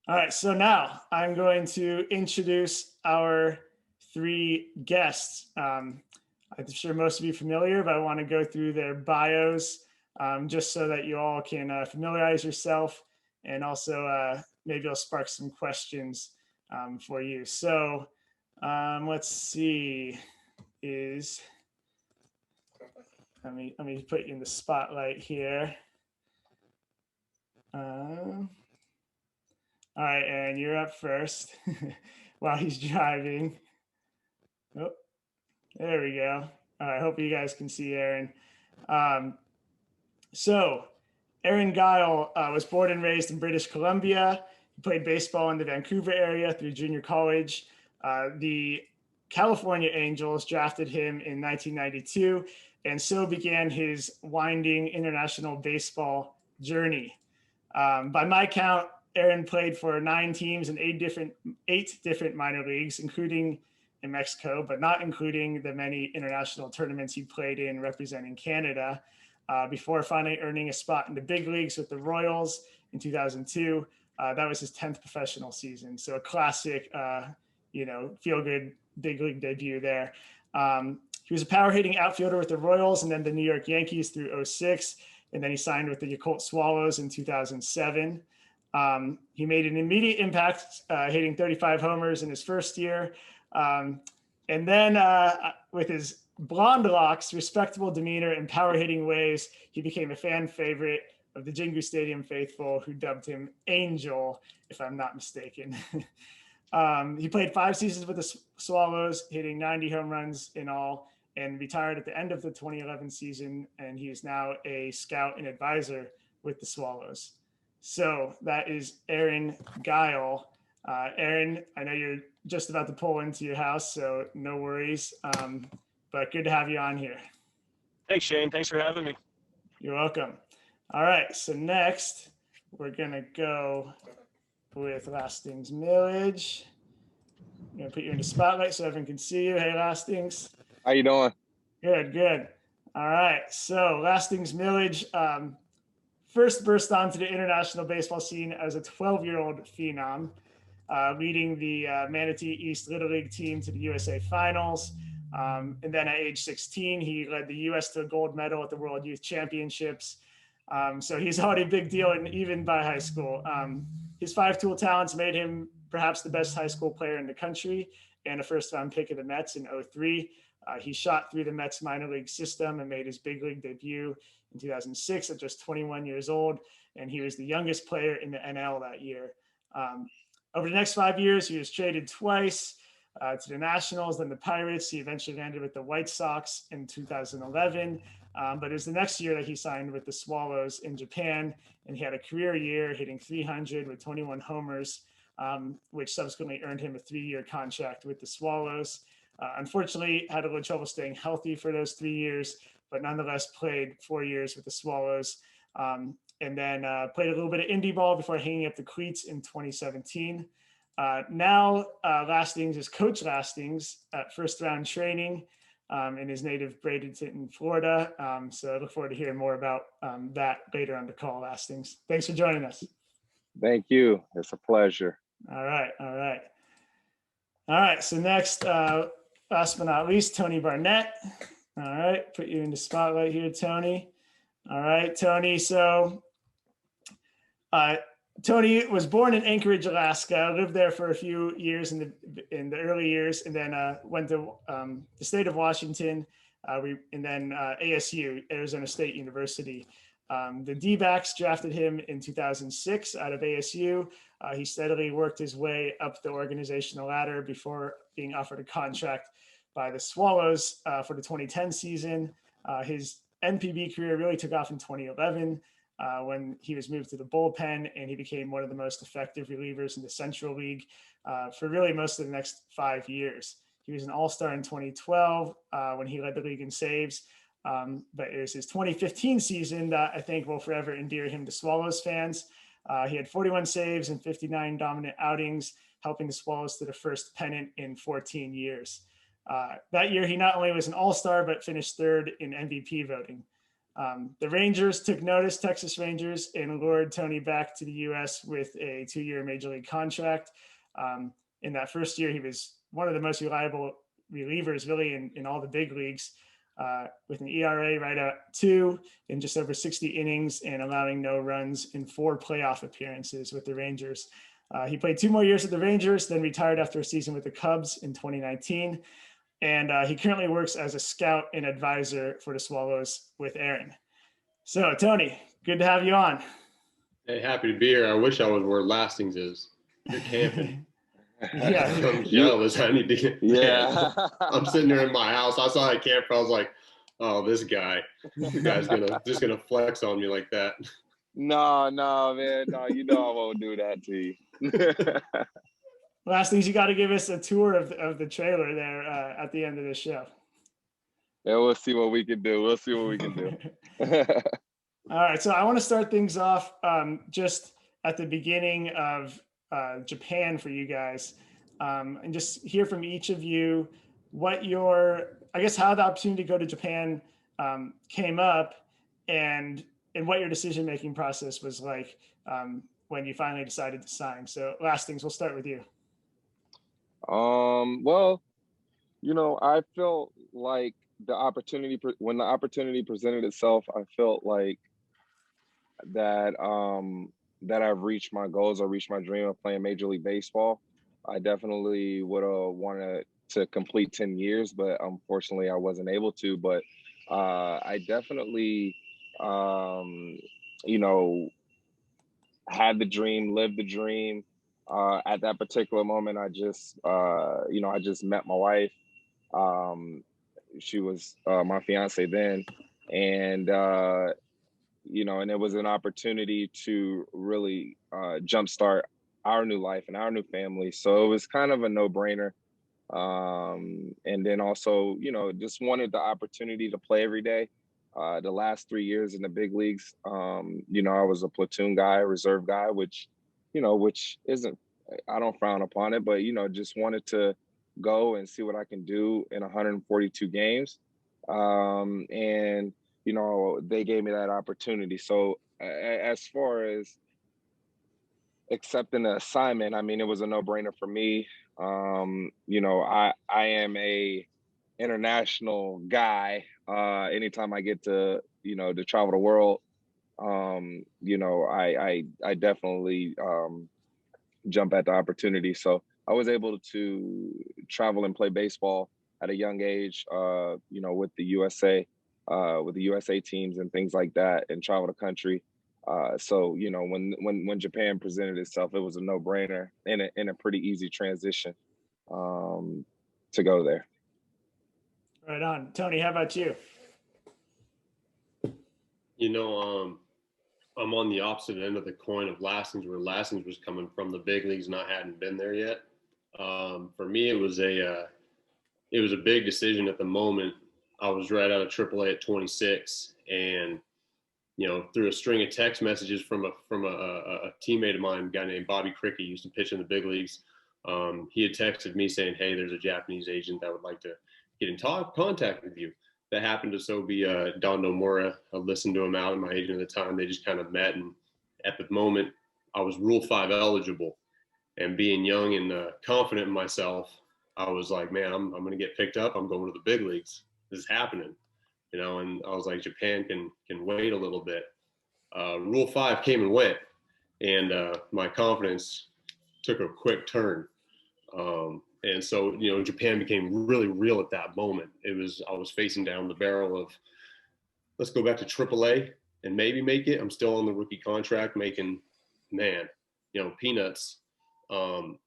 All right, so now I'm going to introduce our three guests. I'm sure most of you are familiar, but I want to go through their bios just so that you all can familiarize yourself, and also maybe I'll spark some questions for you. So let's see. Let me put you in the spotlight here. All right, Aaron, you're up first while he's driving. Oh, there we go. All right, hope you guys can see Aaron. So, Aaron Guiel was born and raised in British Columbia. He played baseball in the Vancouver area through junior college. The California Angels drafted him in 1992, and so began his winding international baseball journey. By my count, Aaron played for 9 teams in 8 different minor leagues, including in Mexico, but not including the many international tournaments he played in representing Canada, before finally earning a spot in the big leagues with the Royals in 2002. That was his 10th professional season. So a classic, feel-good big league debut there. He was a power hitting outfielder with the Royals and then the New York Yankees through 2006. And then he signed with the Yakult Swallows in 2007. He made an immediate impact, hitting 35 homers in his first year. And then with his blonde locks, respectable demeanor, and power hitting ways, he became a fan favorite of the Jingu Stadium faithful, who dubbed him Angel, if I'm not mistaken. He played 5 seasons with the Swallows, hitting 90 home runs in all, and retired at the end of the 2011 season. And he is now a scout and advisor with the Swallows. So that is Aaron Guiel. Aaron, I know you're just about to pull into your house, so no worries. But good to have you on here. Thanks, Shane. Thanks for having me. You're welcome. All right, so next we're gonna go with Lastings Milledge. I'm gonna put you in the spotlight so everyone can see you. Hey, Lastings. How you doing? Good. All right, so Lastings Milledge first burst onto the international baseball scene as a 12-year-old phenom, leading the Manatee East Little League team to the USA Finals. And then at age 16, he led the U.S. to a gold medal at the World Youth Championships. So he's already a big deal, even by high school. His 5-tool talents made him perhaps the best high school player in the country and a first-round pick of the Mets in 2003. He shot through the Mets minor league system and made his big league debut in 2006 at just 21 years old, and he was the youngest player in the NL that year. Over the next 5 years, he was traded twice to the Nationals, then the Pirates. He eventually landed with the White Sox in 2011, but it was the next year that he signed with the Swallows in Japan, and he had a career year, hitting 300 with 21 homers, which subsequently earned him a 3-year contract with the Swallows. Unfortunately, had a little trouble staying healthy for those 3 years, but nonetheless played 4 years with the Swallows, and then played a little bit of indie ball before hanging up the cleats in 2017. Now Lastings is Coach Lastings at first round training in his native Bradenton, Florida. So I look forward to hearing more about that later on the call, Lastings. Thanks for joining us. Thank you. It's a pleasure. All right. So next, last but not least, Tony Barnette. All right, put you in the spotlight here, Tony. All right, Tony. So Tony was born in Anchorage, Alaska, lived there for a few years in the early years, and then went to the state of Washington, and then ASU, Arizona State University. The D-backs drafted him in 2006 out of ASU. He steadily worked his way up the organizational ladder before being offered a contract by the Swallows for the 2010 season. His NPB career really took off in 2011 when he was moved to the bullpen, and he became one of the most effective relievers in the Central League for really most of the next 5 years. He was an all-star in 2012 when he led the league in saves. But it was his 2015 season that I think will forever endear him to Swallows fans. He had 41 saves and 59 dominant outings, helping the Swallows to the first pennant in 14 years. That year, he not only was an all-star, but finished third in MVP voting. The Rangers took notice, Texas Rangers, and lured Tony back to the U.S. with a 2-year major league contract. In that first year, he was one of the most reliable relievers really in all the big leagues, with an ERA right at 2 in just over 60 innings and allowing no runs in 4 playoff appearances with the Rangers. He played 2 more years with the Rangers, then retired after a season with the Cubs in 2019. And he currently works as a scout and advisor for the Swallows with Aaron. So, Tony, good to have you on. Hey, happy to be here. I wish I was where Lastings is. You're camping. Yeah. I'm jealous. I need to get I'm sitting there in my house. I saw that camper. I was like, oh, this guy's just gonna flex on me like that. No, man. No, I won't do that to you. Last things, you got to give us a tour of the trailer there at the end of the show. Yeah, we'll see what we can do. All right, so I want to start things off just at the beginning of Japan for you guys, and just hear from each of you what how the opportunity to go to Japan came up, and what your decision-making process was like when you finally decided to sign. So, Lastings, we'll start with you. Well, I felt like when the opportunity presented itself, I felt like that I've reached my goals. I reached my dream of playing Major League Baseball. I definitely would have wanted to complete 10 years, but unfortunately I wasn't able to. But I definitely, had the dream, lived the dream. At that particular moment, I just met my wife. She was my fiance then, and and it was an opportunity to really jumpstart our new life and our new family. So it was kind of a no-brainer. And then also, just wanted the opportunity to play every day. The last 3 years in the big leagues, I was a platoon guy, a reserve guy, which isn't, I don't frown upon it, but, just wanted to go and see what I can do in 142 games. And, they gave me that opportunity. So as far as accepting the assignment, I mean, it was a no-brainer for me. I am a international guy. Anytime I get to travel the world, I definitely jump at the opportunity. So I was able to travel and play baseball at a young age, with the USA teams and things like that, and travel the country. So when Japan presented itself, it was a no-brainer and a pretty easy transition to go there. Right on. Tony, how about you? I'm on the opposite end of the coin of Lastings, where Lastings was coming from the big leagues and I hadn't been there yet. For me, it was a big decision at the moment. I was right out of AAA at 26, and through a string of text messages from a teammate of mine, a guy named Bobby Cricket, used to pitch in the big leagues. He had texted me saying, "Hey, there's a Japanese agent that would like to get in contact with you." That happened to so be Don Nomura. I listened to him out, and my agent at the time. They just kind of met, and at the moment, I was Rule 5 eligible. And being young and confident in myself, I was like, "Man, I'm going to get picked up. I'm going to the big leagues. This is happening." And I was like, Japan can wait a little bit. Rule 5 came and went, and my confidence took a quick turn. And so, Japan became really real at that moment. I was facing down the barrel of, let's go back to AAA and maybe make it. I'm still on the rookie contract making, peanuts. Or,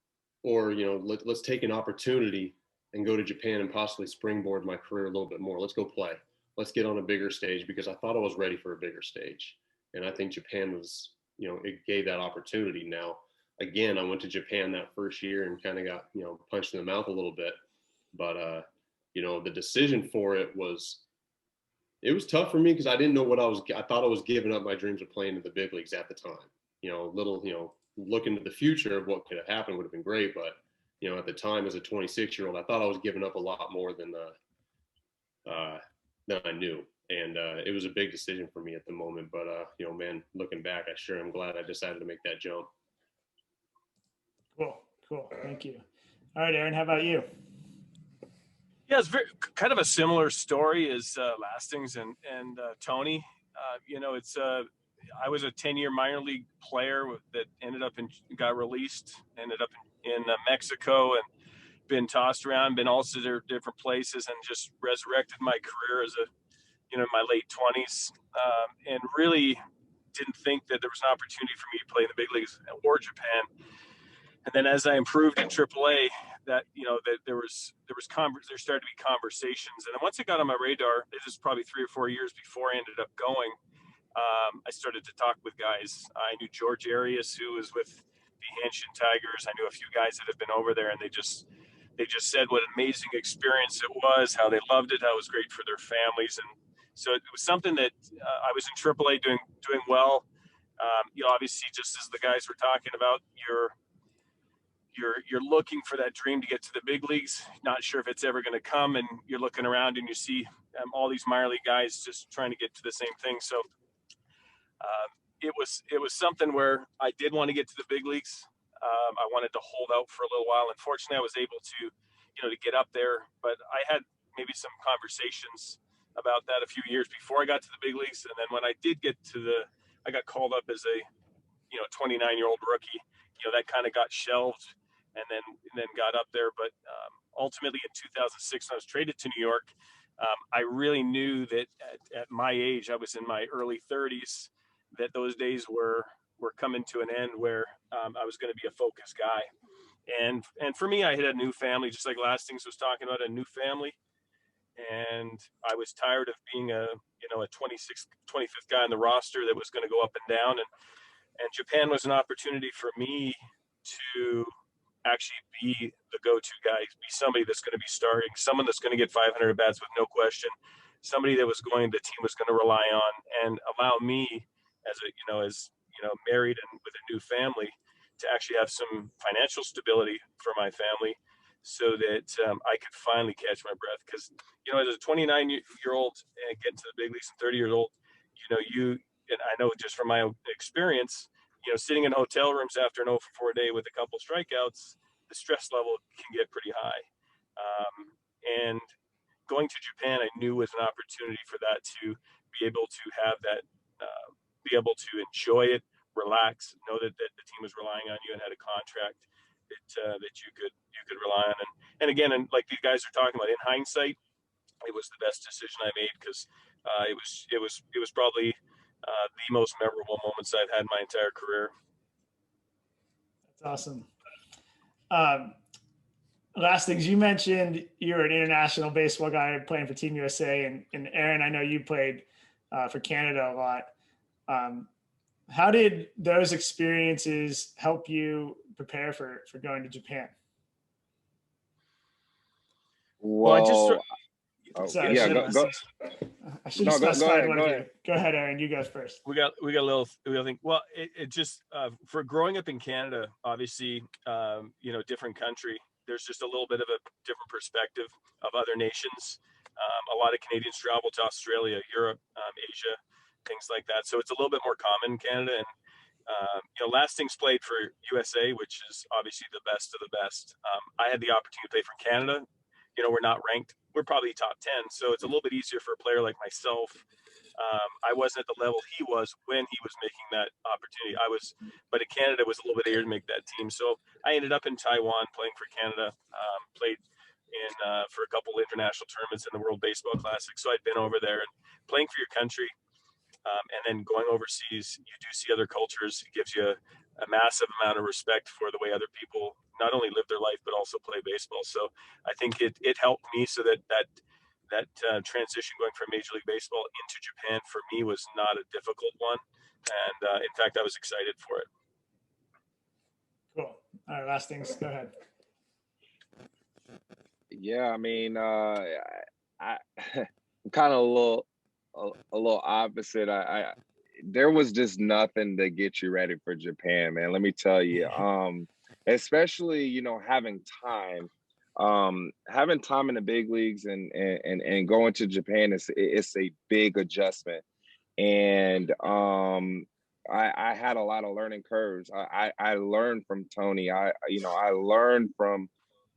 let's take an opportunity and go to Japan and possibly springboard my career a little bit more. Let's go play. Let's get on a bigger stage, because I thought I was ready for a bigger stage. And I think Japan was, it gave that opportunity. Now, again, I went to Japan that first year and kind of got, punched in the mouth a little bit. But, the decision for it was tough for me, because I didn't know I thought I was giving up my dreams of playing in the big leagues at the time. Looking to the future of what could have happened would have been great. But, at the time as a 26-year-old, I thought I was giving up a lot more than I knew. And it was a big decision for me at the moment. But, you know, man, looking back, I sure am glad I decided to make that jump. Cool. Thank you. All right, Aaron, how about you? Yeah, it's kind of a similar story as Lastings and Tony. You know, it's I was a 10-year minor league player that got released, ended up in Mexico, and been tossed around, been also to different places, and just resurrected my career as in my late 20s, and really didn't think that there was an opportunity for me to play in the big leagues or Japan. And then as I improved in AAA, that there started to be conversations, and then once it got on my radar, this is probably 3 or 4 years before I ended up going. I started to talk with guys. I knew George Arias, who was with the Hanshin Tigers. I knew a few guys that had been over there, and they just said what an amazing experience it was, how they loved it, how it was great for their families, and so it was something that I was in AAA doing well. Obviously, just as the guys were talking about, you're looking for that dream to get to the big leagues, not sure if it's ever going to come, and you're looking around and you see all these minor league guys just trying to get to the same thing. So it was something where I did want to get to the big leagues. I wanted to hold out for a little while. Unfortunately, I was able to get up there, but I had maybe some conversations about that a few years before I got to the big leagues. And then when I did get I got called up as a 29-year-old rookie. That kind of got shelved, and then got up there. But ultimately, in 2006, when I was traded to New York, I really knew that at my age, I was in my early 30s, that those days were coming to an end where I was going to be a focused guy. And for me, I had a new family, just like Lastings was talking about, a new family. And I was tired of being a 26th, 25th guy on the roster that was going to go up and down. And Japan was an opportunity for me to actually be the go-to guy, be somebody that's going to be starting, someone that's going to get 500 at-bats with no question, somebody that the team was going to rely on, and allow me as married and with a new family to actually have some financial stability for my family, so that I could finally catch my breath. Because as a 29-year-old and getting to the big leagues and 30 years old, and I know just from my own experience, sitting in hotel rooms after an 0 for 4 day with a couple strikeouts, the stress level can get pretty high. And going to Japan, I knew was an opportunity for that, to be able to have that, be able to enjoy it, relax, know that the team was relying on you and had a contract that you could rely on. And again, and like these guys are talking about, in hindsight, it was the best decision I made, because it was probably the most memorable moments I've had in my entire career. That's awesome. Lastings, you mentioned you're an international baseball guy playing for Team USA, and Aaron, I know you played for Canada a lot. How did those experiences help you prepare for going to Japan? Well, sorry, yeah, go. I should have specified one of you. Ahead. Go ahead, Aaron. You go first. We got a little thing. Well, it just for growing up in Canada, obviously, different country. There's just a little bit of a different perspective of other nations. A lot of Canadians travel to Australia, Europe, Asia, things like that. So it's a little bit more common in Canada. And Lastings played for USA, which is obviously the best of the best. I had the opportunity to play for Canada. We're not ranked. We're probably top 10. So it's a little bit easier for a player like myself. I wasn't at the level he was when he was making that opportunity. But in Canada, it was a little bit easier to make that team. So I ended up in Taiwan playing for Canada, played for a couple international tournaments in the World Baseball Classic. So I'd been over there, and playing for your country, and then going overseas, you do see other cultures. It gives you a massive amount of respect for the way other people not only live their life, but also play baseball. So I think it helped me, so that transition going from Major League Baseball into Japan for me was not a difficult one. And in fact, I was excited for it. Cool. All right, Lastings, go ahead. Yeah, I mean, I'm kind of a little opposite. There was just nothing to get you ready for Japan, man. Let me tell you, especially, having time. Having time in the big leagues and going to Japan it's a big adjustment. And I had a lot of learning curves. I learned from Tony. I learned from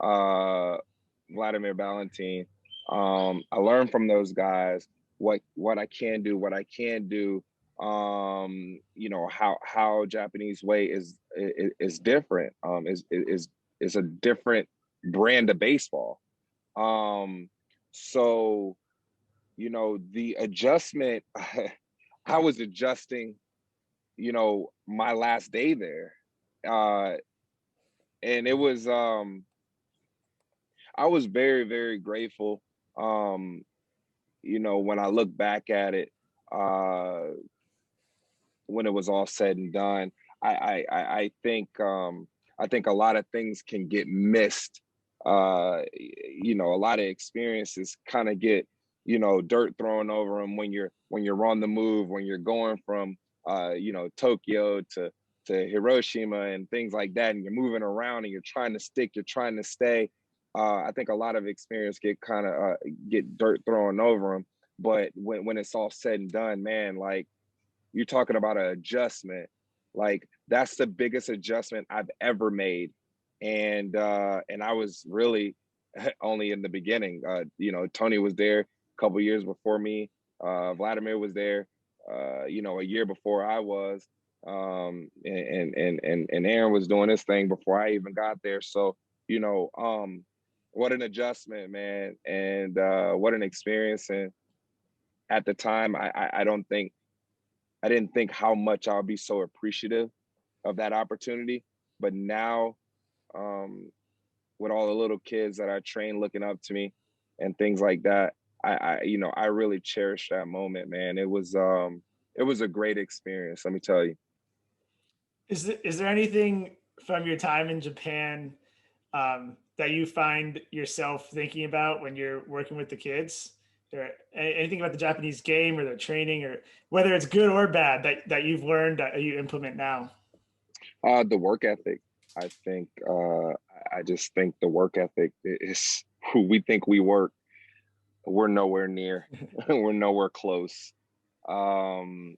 Vladimir Valentin. I learned from those guys what I can do, what I can't do. How Japanese way is different. Is a different brand of baseball. So the adjustment. I was adjusting, my last day there. And it was, I was very, very grateful. When I look back at it, when it was all said and done, I think a lot of things can get missed. A lot of experiences kind of get, dirt thrown over them when you're on the move, when you're going from Tokyo to Hiroshima and things like that, and you're moving around and you're trying to stick, you're trying to stay. I think a lot of experience get dirt thrown over them. But when it's all said and done, man, like, you're talking about an adjustment. Like, that's the biggest adjustment I've ever made. And I was really only in the beginning. Tony was there a couple years before me. Vladimir was there, a year before I was. And Aaron was doing his thing before I even got there. So, what an adjustment, man. And what an experience. And at the time, I didn't think how much I'll be so appreciative of that opportunity. But now, with all the little kids that I train looking up to me and things like that, I really cherish that moment, man. It was a great experience, let me tell you. Is there anything from your time in Japan that you find yourself thinking about when you're working with the kids? Or anything about the Japanese game or their training, or whether it's good or bad, that you've learned that you implement now? The work ethic. I think I just think the work ethic is who we think we work. We're nowhere near. We're nowhere close. When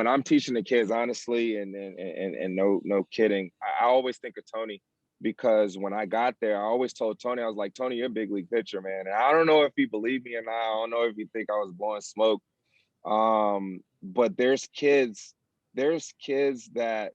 I'm teaching the kids, honestly, and no kidding, I always think of Tony, because when I got there, I always told Tony, I was like, Tony, you're a big league pitcher, man. And I don't know if he believed me or not. I don't know if he think I was blowing smoke. But there's kids that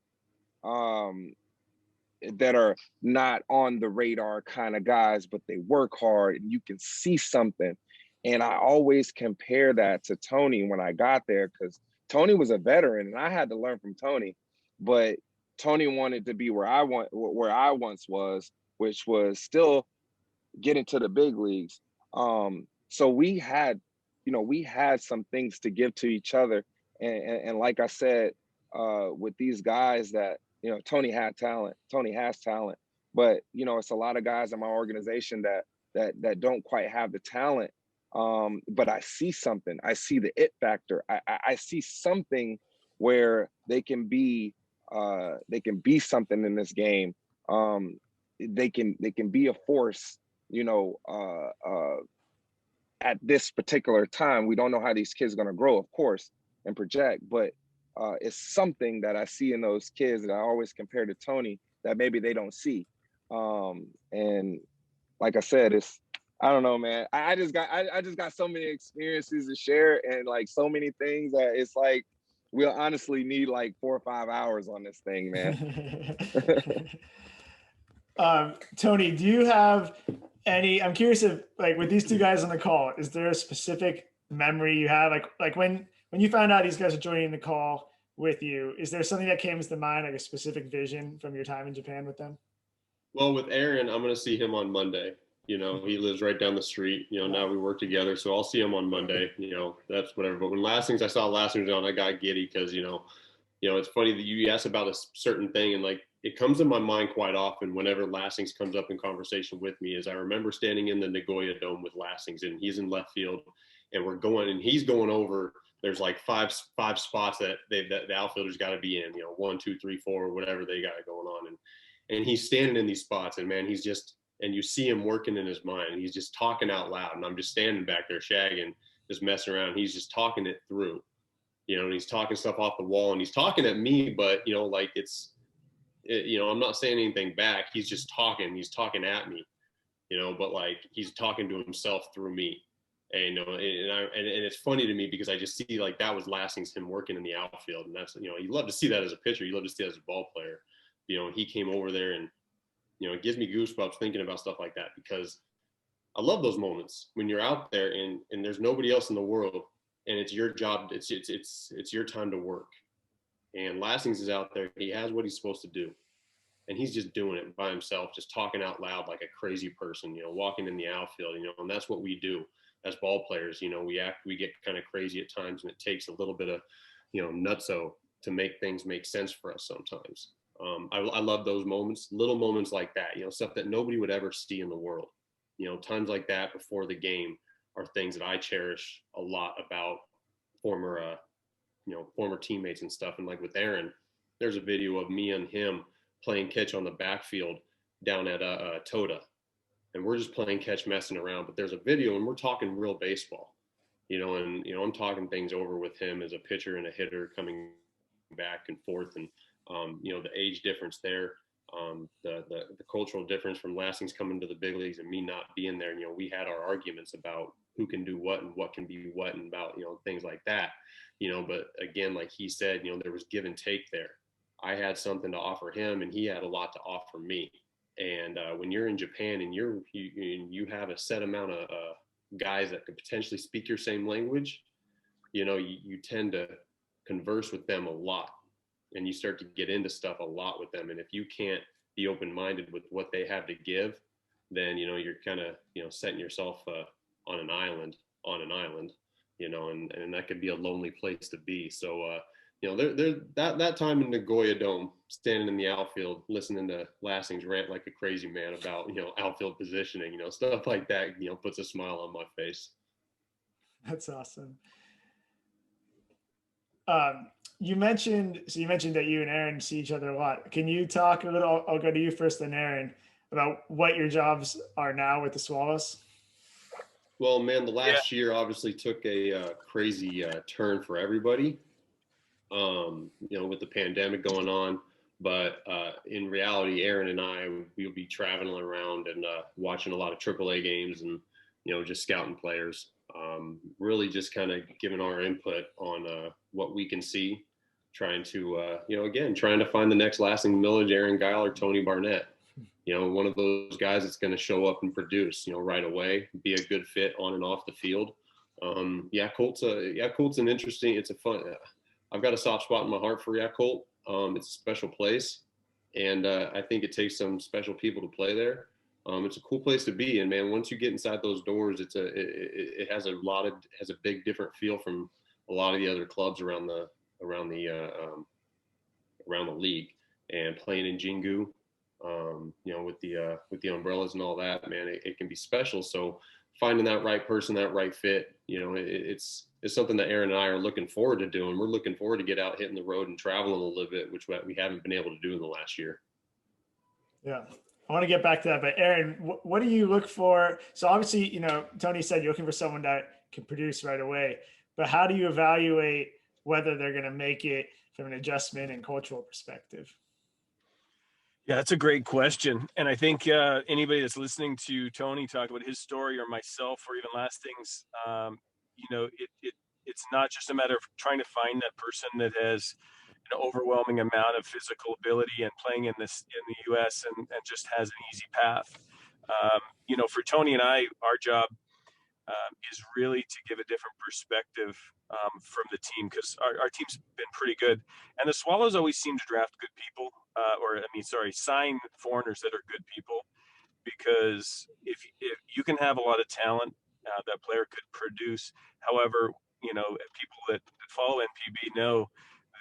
that are not on the radar kind of guys, but they work hard and you can see something. And I always compare that to Tony when I got there, because Tony was a veteran and I had to learn from Tony, but Tony wanted to be where I once was, which was still getting to the big leagues. So we had some things to give to each other. And like I said, with these guys that, Tony had talent, Tony has talent, but, it's a lot of guys in my organization that don't quite have the talent. But I see something. I see the it factor. I see something where they can be something in this game. They can be a force, at this particular time. We don't know how these kids are going to grow, of course, and project, but it's something that I see in those kids that I always compare to Tony that maybe they don't see. And like I said, I don't know, man. I just got so many experiences to share and like so many things that it's like we'll honestly need like 4 or 5 hours on this thing, man. Tony, do you have I'm curious if, like, with these two guys on the call, is there a specific memory you have? Like when you found out these guys are joining the call with you, is there something that came to mind, like a specific vision from your time in Japan with them? Well, with Aaron, I'm going to see him on Monday. He lives right down the street. Now we work together, so I'll see him on Monday. That's whatever. But when I saw Lastings on, I got giddy because, it's funny that you asked about a certain thing, and like it comes to my mind quite often whenever Lastings comes up in conversation with me. Is I remember standing in the Nagoya Dome with Lastings, and he's in left field, and he's going over. There's like five spots that the outfielder's got to be in, 1, 2, 3, 4, whatever they got going on. And he's standing in these spots, and man, and you see him working in his mind, and he's just talking out loud. And I'm just standing back there shagging, just messing around. He's just talking it through, and he's talking stuff off the wall, and he's talking at me, but like I'm not saying anything back. He's just talking. He's talking at me, but like he's talking to himself through me. And and it's funny to me because I just see like that was Lastings, him working in the outfield, and that's you love to see that as a pitcher, you love to see that as a ball player. He came over there, and it gives me goosebumps thinking about stuff like that, because I love those moments when you're out there and there's nobody else in the world, and it's your job. It's your time to work, and Lastings is out there. He has what he's supposed to do, and he's just doing it by himself, just talking out loud like a crazy person, walking in the outfield, and that's what we do as ball players. We get kind of crazy at times, and it takes a little bit of, nutso to make things make sense for us sometimes. I love those moments, little moments like that, stuff that nobody would ever see in the world. Times like that before the game are things that I cherish a lot about former teammates and stuff. And like with Aaron, there's a video of me and him playing catch on the backfield down at Toda. And we're just playing catch, messing around, but there's a video and we're talking real baseball, and, I'm talking things over with him as a pitcher and a hitter coming back and forth. And, the age difference there, the cultural difference from Lastings coming to the big leagues and me not being there. We had our arguments about who can do what and what can be what, and about, things like that, but again, like he said, there was give and take there. I had something to offer him, and he had a lot to offer me. And when you're in Japan and you have a set amount of guys that could potentially speak your same language, you tend to converse with them a lot, and you start to get into stuff a lot with them. And if you can't be open-minded with what they have to give, then you're kind of setting yourself on an island, and that could be a lonely place to be. So there that time in Nagoya Dome, standing in the outfield, listening to Lastings rant like a crazy man about, outfield positioning, stuff like that, puts a smile on my face. That's awesome. You mentioned that you and Aaron see each other a lot. Can you talk a little, I'll go to you first, then Aaron, about what your jobs are now with the Swallows? Well, man, the last year obviously took a crazy turn for everybody. With the pandemic going on, but in reality, Aaron and I, we'll be traveling around and watching a lot of AAA games, and just scouting players, really just kind of giving our input on what we can see, trying to trying to find the next Lastings Milledge, Aaron Guiel, or Tony Barnette. One of those guys that's going to show up and produce, right away, be a good fit on and off the field. Yakult's an interesting. It's a fun. I've got a soft spot in my heart for Yakult. It's a special place, and I think it takes some special people to play there. It's a cool place to be, and man, once you get inside those doors, it has a big different feel from a lot of the other clubs around the league. And playing in Jingu, with the umbrellas and all that, man, it can be special. So finding that right person, that right fit, it's something that Aaron and I are looking forward to doing. We're looking forward to get out, hitting the road and traveling a little bit, which we haven't been able to do in the last year. Yeah. I want to get back to that, but Aaron, what do you look for? So obviously, Tony said you're looking for someone that can produce right away, but how do you evaluate whether they're going to make it from an adjustment and cultural perspective? Yeah, that's a great question. And I think anybody that's listening to Tony talk about his story, or myself, or even Lastings, it's not just a matter of trying to find that person that has an overwhelming amount of physical ability and playing in the U.S. and just has an easy path. For Tony and I, our job is really to give a different perspective from the team, because our team's been pretty good. And the Swallows always seem to draft good people, sign foreigners that are good people, because if you can have a lot of talent, that player could produce. However, people that follow NPB know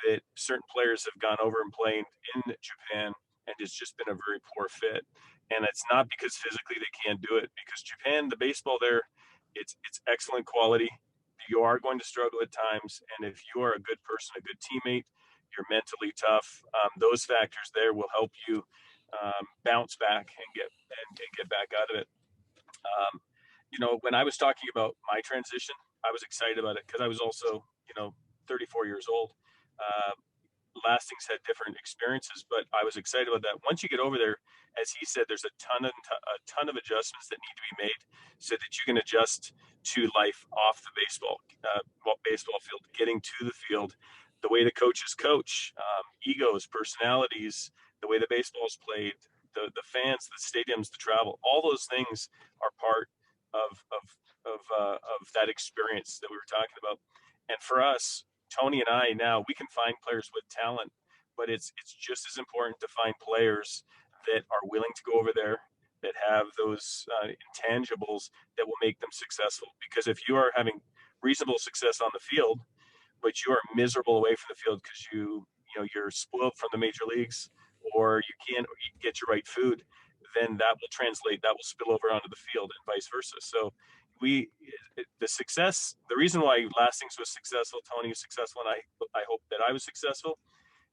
that certain players have gone over and played in Japan, and it's just been a very poor fit. And it's not because physically they can't do it, because Japan, the baseball there, it's excellent quality. you are going to struggle at times, and if you are a good person, a good teammate, you're mentally tough, those factors there will help you bounce back and get back out of it. When I was talking about my transition, I was excited about it because I was also, 34 years old. Lastings had different experiences, but I was excited about that. Once you get over there, as he said, there's a ton of adjustments that need to be made so that you can adjust to life off the baseball field, getting to the field, the way the coaches coach, egos, personalities, the way the baseball is played, the fans, the stadiums, the travel, all those things are part of that experience that we were talking about. And for us, Tony and I, now we can find players with talent, but it's just as important to find players that are willing to go over there, that have those intangibles that will make them successful. Because if you are having reasonable success on the field, but you are miserable away from the field because you're spoiled from the major leagues, or you can't get your right food, then that will translate, that will spill over onto the field and vice versa. So the reason why Lastings was successful, Tony was successful, and I hope that I was successful,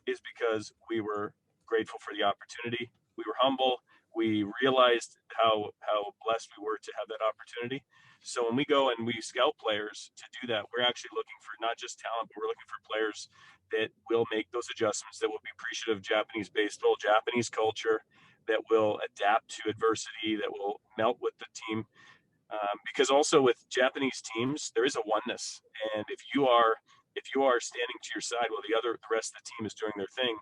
is because we were grateful for the opportunity. We were humble. We realized how blessed we were to have that opportunity. So when we go and we scout players to do that, we're actually looking for not just talent, but we're looking for players that will make those adjustments, that will be appreciative of Japanese baseball, Japanese culture, that will adapt to adversity, that will melt with the team. Because also with Japanese teams, there is a oneness, and if you are standing to your side while the rest of the team is doing their thing,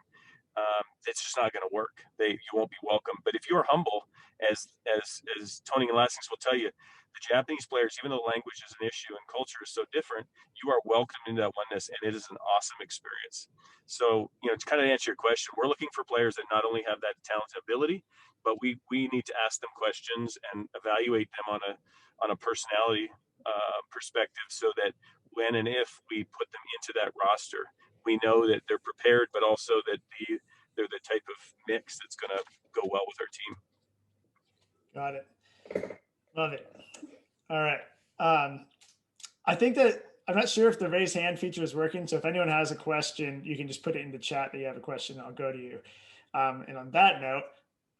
it's just not going to work. You won't be welcome. But if you are humble, as Tony and Lastings will tell you, the Japanese players, even though language is an issue and culture is so different, you are welcomed into that oneness, and it is an awesome experience. So, to kind of answer your question, we're looking for players that not only have that talent and ability, but we need to ask them questions and evaluate them on a personality perspective, so that when and if we put them into that roster, we know that they're prepared, but also that they're the type of mix that's going to go well with our team. Got it. Love it. All right. I think that I'm not sure if the raise hand feature is working. So if anyone has a question, you can just put it in the chat that you have a question. I'll go to you. And on that note,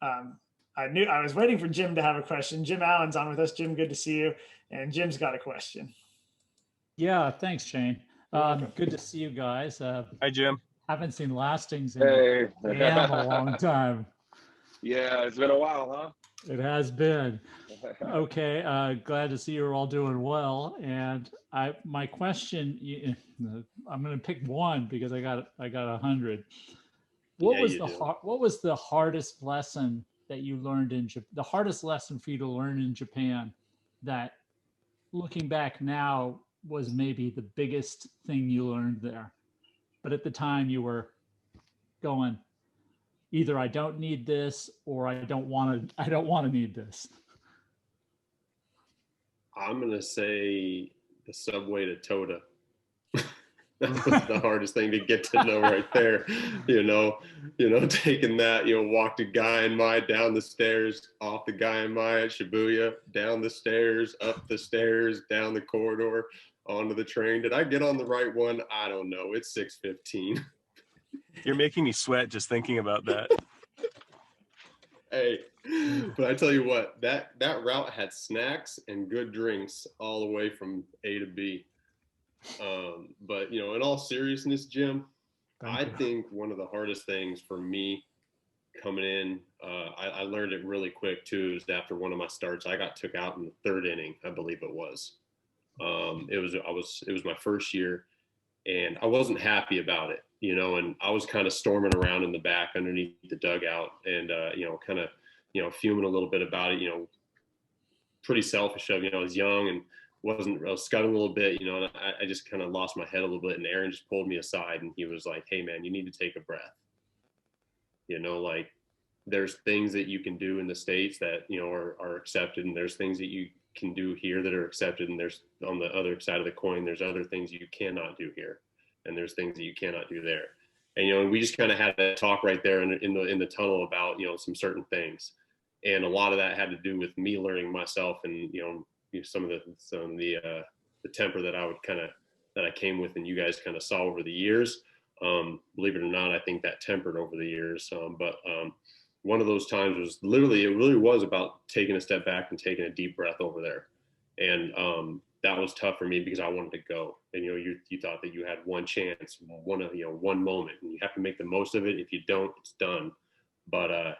I was waiting for Jim to have a question. Jim Allen's on with us. Jim, good to see you. And Jim's got a question. Yeah, thanks, Shane. Good to see you guys. Hi, Jim. Haven't seen Lastings in a long time. Yeah, it's been a while, huh? It has been. Okay, glad to see you're all doing well. And my question, I'm going to pick one because I got 100. What was the hardest lesson that you learned in Japan? The hardest lesson for you to learn in Japan that, looking back now, was maybe the biggest thing you learned there, but at the time you were going, either I don't need this or I don't want to need this. I'm going to say the subway to Toda. That was the hardest thing to get to know right there. Taking that, walk to Guyle down the stairs, off the Guyle at Shibuya, down the stairs, up the stairs, down the corridor, onto the train. Did I get on the right one? I don't know. It's 6:15. You're making me sweat just thinking about that. Hey, but I tell you what, that route had snacks and good drinks all the way from A to B. But in all seriousness, Jim, I think one of the hardest things for me coming in, I learned it really quick too, is after one of my starts, I got took out in the third inning, I believe it was. It was my first year, and I wasn't happy about it, and I was kind of storming around in the back underneath the dugout, and kind of fuming a little bit about it, pretty selfish of, I was young and I was scudding a little bit, and I just kind of lost my head a little bit, and Aaron just pulled me aside and he was like, "Hey man, you need to take a breath. Like there's things that you can do in the States that, are accepted, and there's things that you can do here that are accepted, and there's, on the other side of the coin, there's other things you cannot do here, and there's things that you cannot do there." And we just kind of had that talk right there in the tunnel about some certain things, and a lot of that had to do with me learning myself, and some of the temper that I came with and you guys kind of saw over the years. Believe it or not, I think that tempered over the years. But one of those times was it really was about taking a step back and taking a deep breath over there. And that was tough for me because I wanted to go. And, you thought that you had one chance, one moment, and you have to make the most of it. If you don't, it's done. But,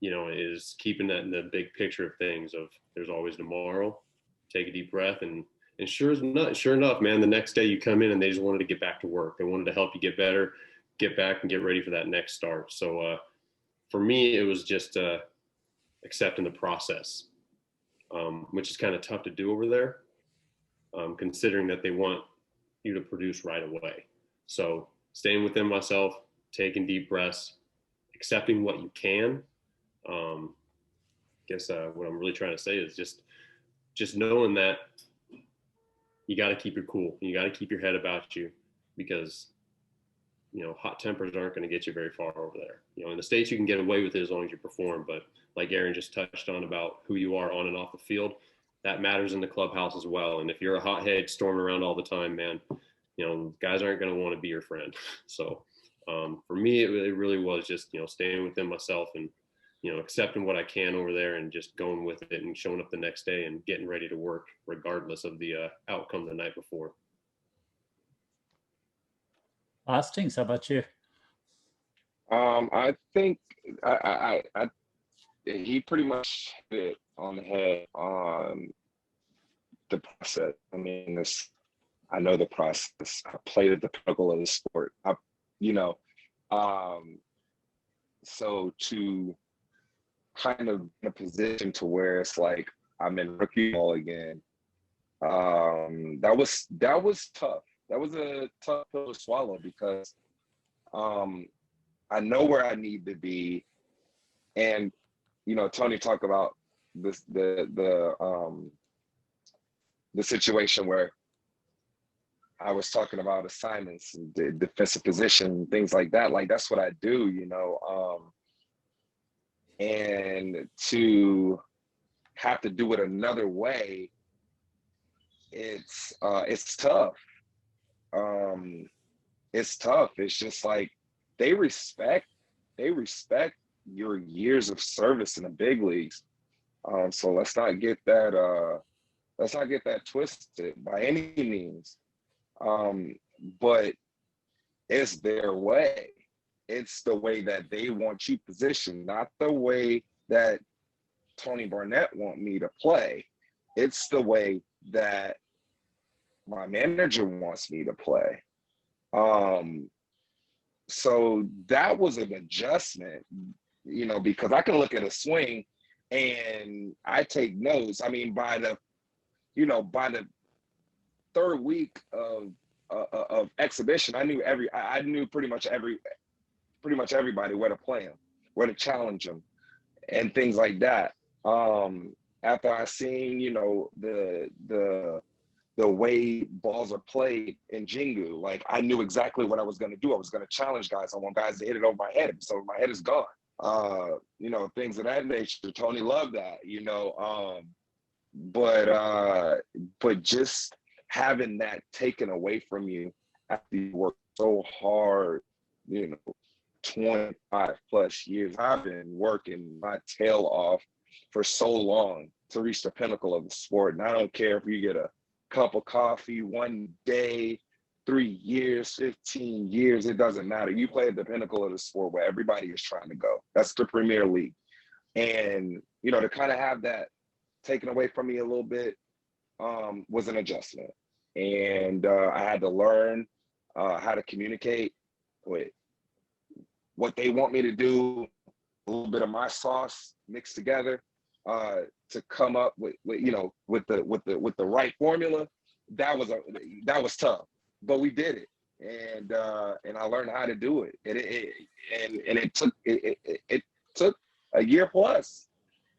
is keeping that in the big picture of things of there's always tomorrow, take a deep breath. And sure enough, man, the next day you come in and they just wanted to get back to work. They wanted to help you get better, get back and get ready for that next start. So for me, it was just accepting the process, which is kind of tough to do over there, considering that they want you to produce right away. So staying within myself, taking deep breaths, accepting what you can. Guess what I'm really trying to say is just knowing that you got to keep your cool. You got to keep your head about you because, hot tempers aren't going to get you very far over there. In the States, you can get away with it as long as you perform. But like Aaron just touched on about who you are on and off the field, that matters in the clubhouse as well. And if you're a hothead storming around all the time, man, guys aren't going to want to be your friend. So for me, it really was just, staying within myself and, accepting what I can over there and just going with it and showing up the next day and getting ready to work regardless of the outcome the night before. Lastings, how about you? I think he pretty much hit it on the head on the process. I mean, I know the process. I played at the pinnacle of the sport. So to kind of in a position to where it's like I'm in rookie ball again, that was tough. That was a tough pill to swallow because I know where I need to be, and Tony talked about this the situation where I was talking about assignments and the defensive position, things like that. Like that's what I do, and to have to do it another way, it's tough. It's tough. It's just like they respect your years of service in the big leagues. So let's not get that twisted by any means. But it's their way. It's the way that they want you positioned, not the way that Tony Barnette want me to play. It's the way that my manager wants me to play. So that was an adjustment, because I can look at a swing and I take notes. I mean, by the third week of exhibition, I knew pretty much everybody where to play him, where to challenge him, and things like that. After I seen, the way balls are played in Jingu, like I knew exactly what I was going to do. I was going to challenge guys. I want guys to hit it over my head, so my head is gone. Things of that nature. Tony loved that, but just having that taken away from you after you work so hard, 25 plus years. I've been working my tail off for so long to reach the pinnacle of the sport. And I don't care if you get a cup of coffee one day, 3 years, 15 years, it doesn't matter. You play at the pinnacle of the sport where everybody is trying to go. That's the Premier League. And, to kind of have that taken away from me a little bit was an adjustment. And I had to learn how to communicate with what they want me to do, a little bit of my sauce mixed together to come up with the right formula. That was tough, but we did it, and I learned how to do it. And it took a year plus.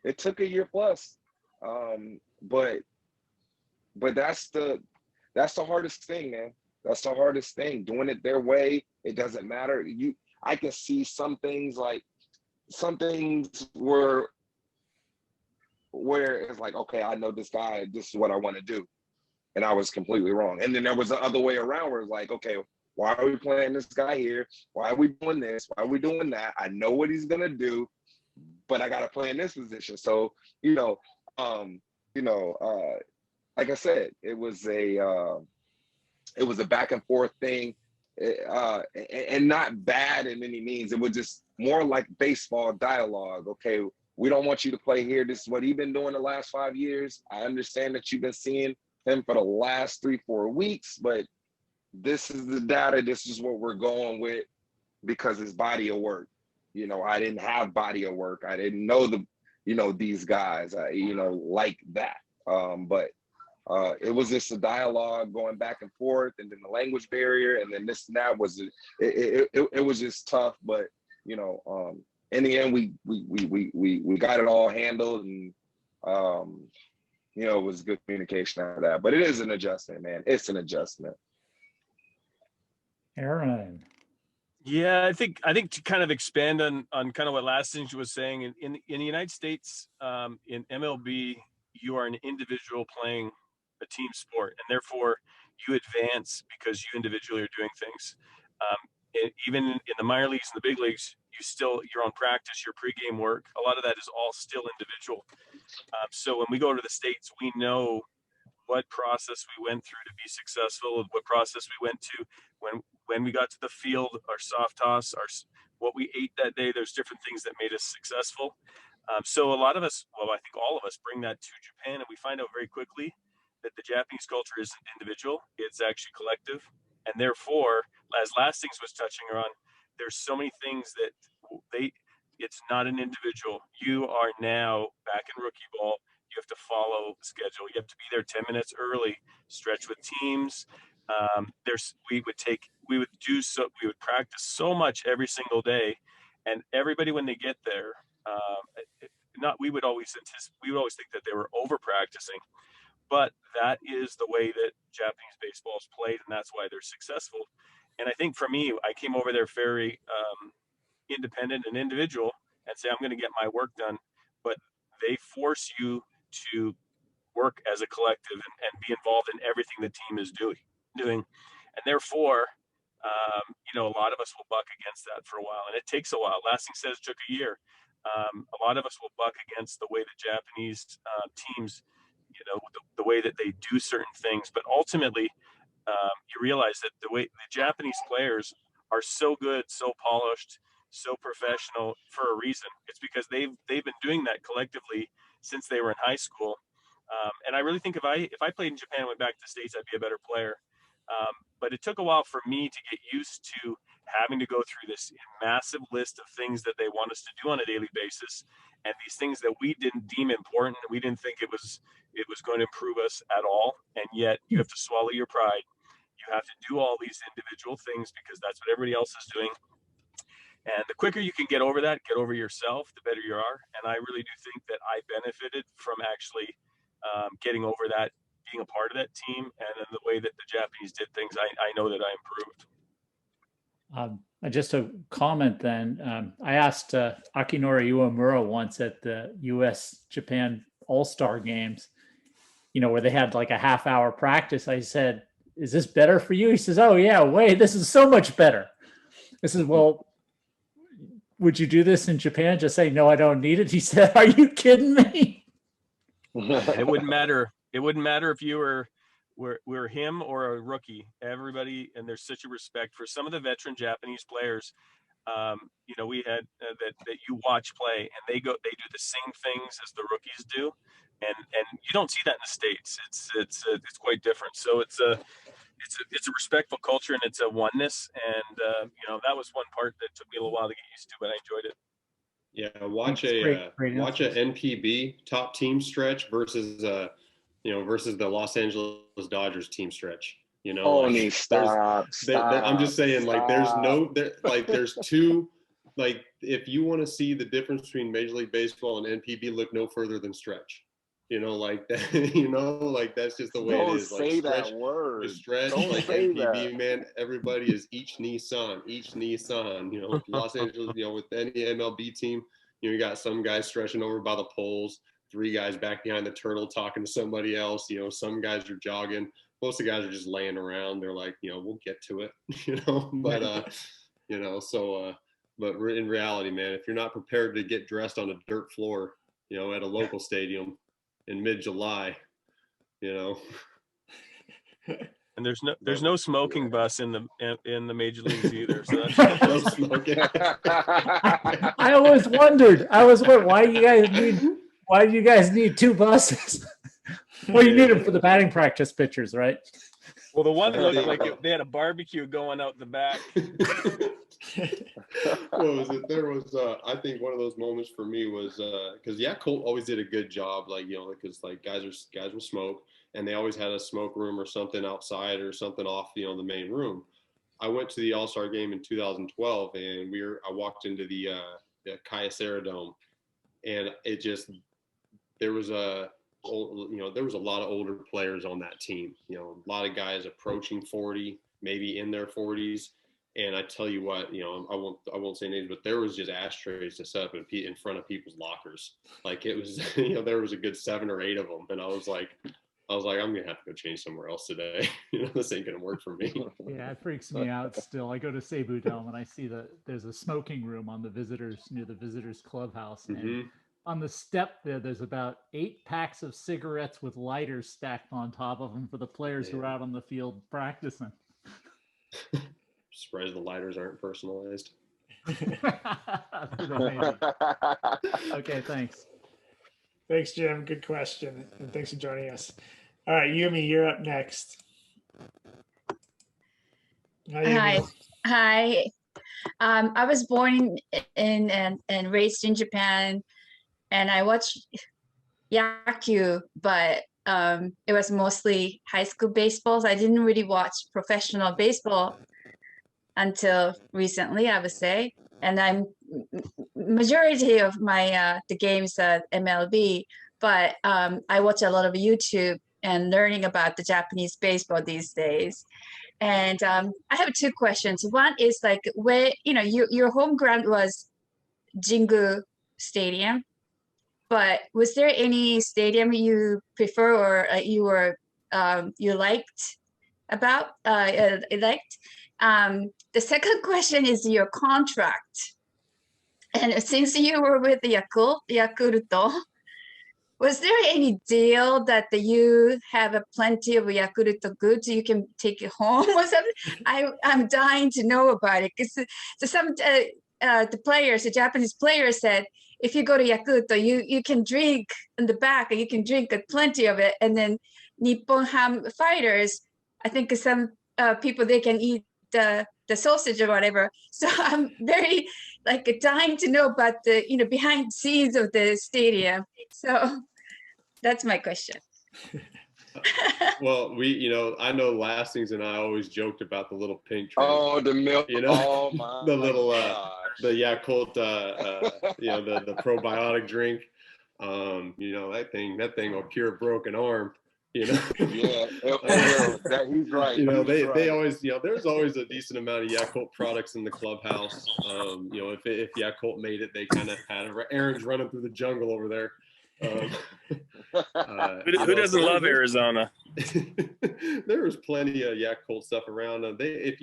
It took a year plus, but that's the hardest thing, man. That's the hardest thing. Doing it their way. It doesn't matter. I can see some things where it's like, okay, I know this guy, this is what I want to do. and I was completely wrong. And then there was the other way around where it's like, okay, why are we playing this guy here? Why are we doing this? Why are we doing that? I know what he's gonna do, but I gotta play in this position. So, like I said, it was a back and forth thing, and not bad in any means. It was just more like baseball dialogue. Okay, we don't want you to play here. This is what he's been doing the last 5 years. I understand that you've been seeing him for the last 3-4 weeks, but this is the data. This is what we're going with because it's body of work. I didn't have body of work. I didn't know these guys, like that. But it was just a dialogue going back and forth, and then the language barrier, and then this and that was it was just tough. But in the end, we got it all handled, and it was good communication after that. But it is an adjustment, man. It's an adjustment. Aaron. Yeah, I think to kind of expand on kind of what Lastings was saying, in the United States, in MLB, you are an individual playing a team sport, and therefore you advance because you individually are doing things. Even in the minor leagues and the big leagues, your own practice, your pregame work, a lot of that is all still individual. So when we go to the States, we know what process we went through to be successful, what process we went to when we got to the field, our soft toss, what we ate that day. There's different things that made us successful. So a lot of us, well, I think all of us, bring that to Japan, and we find out very quickly that the Japanese culture isn't individual; it's actually collective. And therefore, as Lastings was touching on, there's so many things that it's not an individual. You are now back in rookie ball. You have to follow the schedule. You have to be there 10 minutes early, stretch with teams. We would practice so much every single day, and everybody, when they get there, we would always think that they were over practicing, but that is the way that Japanese baseball is played, and that's why they're successful. And I think for me, I came over there very independent and individual, and say I'm going to get my work done, but they force you to work as a collective and be involved in everything the team is doing. And therefore, a lot of us will buck against that for a while, and it takes a while. Lasting says it took a year. A lot of us will buck against the way the Japanese teams, the way that they do certain things. But ultimately, you realize that the way the Japanese players are so good, so polished, so professional for a reason. It's because they've been doing that collectively since they were in high school. And I really think if I played in Japan and went back to the States, I'd be a better player. But it took a while for me to get used to having to go through this massive list of things that they want us to do on a daily basis, and these things that we didn't deem important, and we didn't think it was going to improve us at all. And yet you have to swallow your pride. You have to do all these individual things because that's what everybody else is doing. And the quicker you can get over that, get over yourself, the better you are. And I really do think that I benefited from actually getting over that, being a part of that team, and then the way that the Japanese did things, I know that I improved. Just a comment then. I asked Akinori Uemura once at the U.S.-Japan All-Star Games, where they had like a half-hour practice. I said, "Is this better for you?" He says, "Oh, yeah, wait, this is so much better." I said, "Well, would you do this in Japan?" Just say, "No, I don't need it." He said, "Are you kidding me?" It wouldn't matter. It wouldn't matter if you were him or a rookie. Everybody, and there's such a respect for some of the veteran Japanese players. We had that you watch play, and they do the same things as the rookies do, and you don't see that in the States. It's quite different. So it's a respectful culture, and it's a oneness. And that was one part that took me a little while to get used to, but I enjoyed it. Yeah, watch a NPB top team stretch versus versus the Los Angeles Dodgers team stretch. Stop. I'm just saying, there's two, if you want to see the difference between Major League Baseball and NPB, look no further than stretch. That. That's just the way it is. Don't say that word. The stretch, NPB, man, everybody is each Nissan. Los Angeles, with any MLB team, you got some guys stretching over by the poles. 3 guys back behind the turtle talking to somebody else. You know, some guys are jogging. Most of the guys are just laying around. They're like, you know, we'll get to it, you know, but, you know, so, but in reality, man, if you're not prepared to get dressed on a dirt floor, you know, at a local stadium in mid-July, you know. And there's no smoking bus in the major leagues either. So that's No smoking. I always wondered why do you guys need 2 buses? Well, you need them for the batting practice pitchers, right? Well, the one looked like they had a barbecue going out the back. What was it? There was, I think one of those moments for me was because Yakult always did a good job, like, you know, because like guys will smoke, and they always had a smoke room or something outside or something off, you know, the main room. I went to the All-Star game in 2012, and I walked into the Kyocera Dome, and it just, there was a lot of older players on that team, you know, a lot of guys approaching 40, maybe in their 40s. And I tell you what, you know, I won't say names, but there was just ashtrays to set up in front of people's lockers. Like it was, you know, there was a good 7 or 8 of them. And I was like, I'm going to have to go change somewhere else today. You know, this ain't going to work for me. Yeah, it freaks me out still. I go to Cebu Dome and I see that there's a smoking room on near the visitors clubhouse. Mm-hmm. And on the step there's about 8 packs of cigarettes with lighters stacked on top of them for the players who are out on the field practicing. Surprised the lighters aren't personalized. Okay, thanks. Thanks, Jim. Good question. And thanks for joining us. All right, Yumi, you're up next. Hi. I was born in and raised in Japan, and I watched Yaku, but it was mostly high school baseballs. I didn't really watch professional baseball until recently, I would say. And I'm majority of my the games at MLB, but I watch a lot of YouTube and learning about the Japanese baseball these days. And I have 2 questions. One is like, where, you know, your home ground was Jingu Stadium, but was there any stadium you prefer or you liked about liked? The second question is your contract. And since you were with Yakult, was there any deal that you have plenty of Yakult goods you can take it home or something? I'm dying to know about it because the Japanese players said, if you go to Yakult, you can drink in the back, you can drink plenty of it. And then Nippon Ham fighters, I think some people, they can eat the sausage or whatever. So I'm very dying to know about the, you know, behind the scenes of the stadium. So that's my question. Well, you know, I know Lastings and I always joked about the little pink drink. Oh, the milk. You know, oh my the little, the Yakult, you know, the probiotic drink. You know, that thing will cure a broken arm. You know, yeah, he's right. You know, they always, you know, there's always a decent amount of Yakult products in the clubhouse. You know, if Yakult made it, they kind of had Aaron's running through the jungle over there. Who doesn't love Arizona? There was plenty of Yakult stuff around. They'd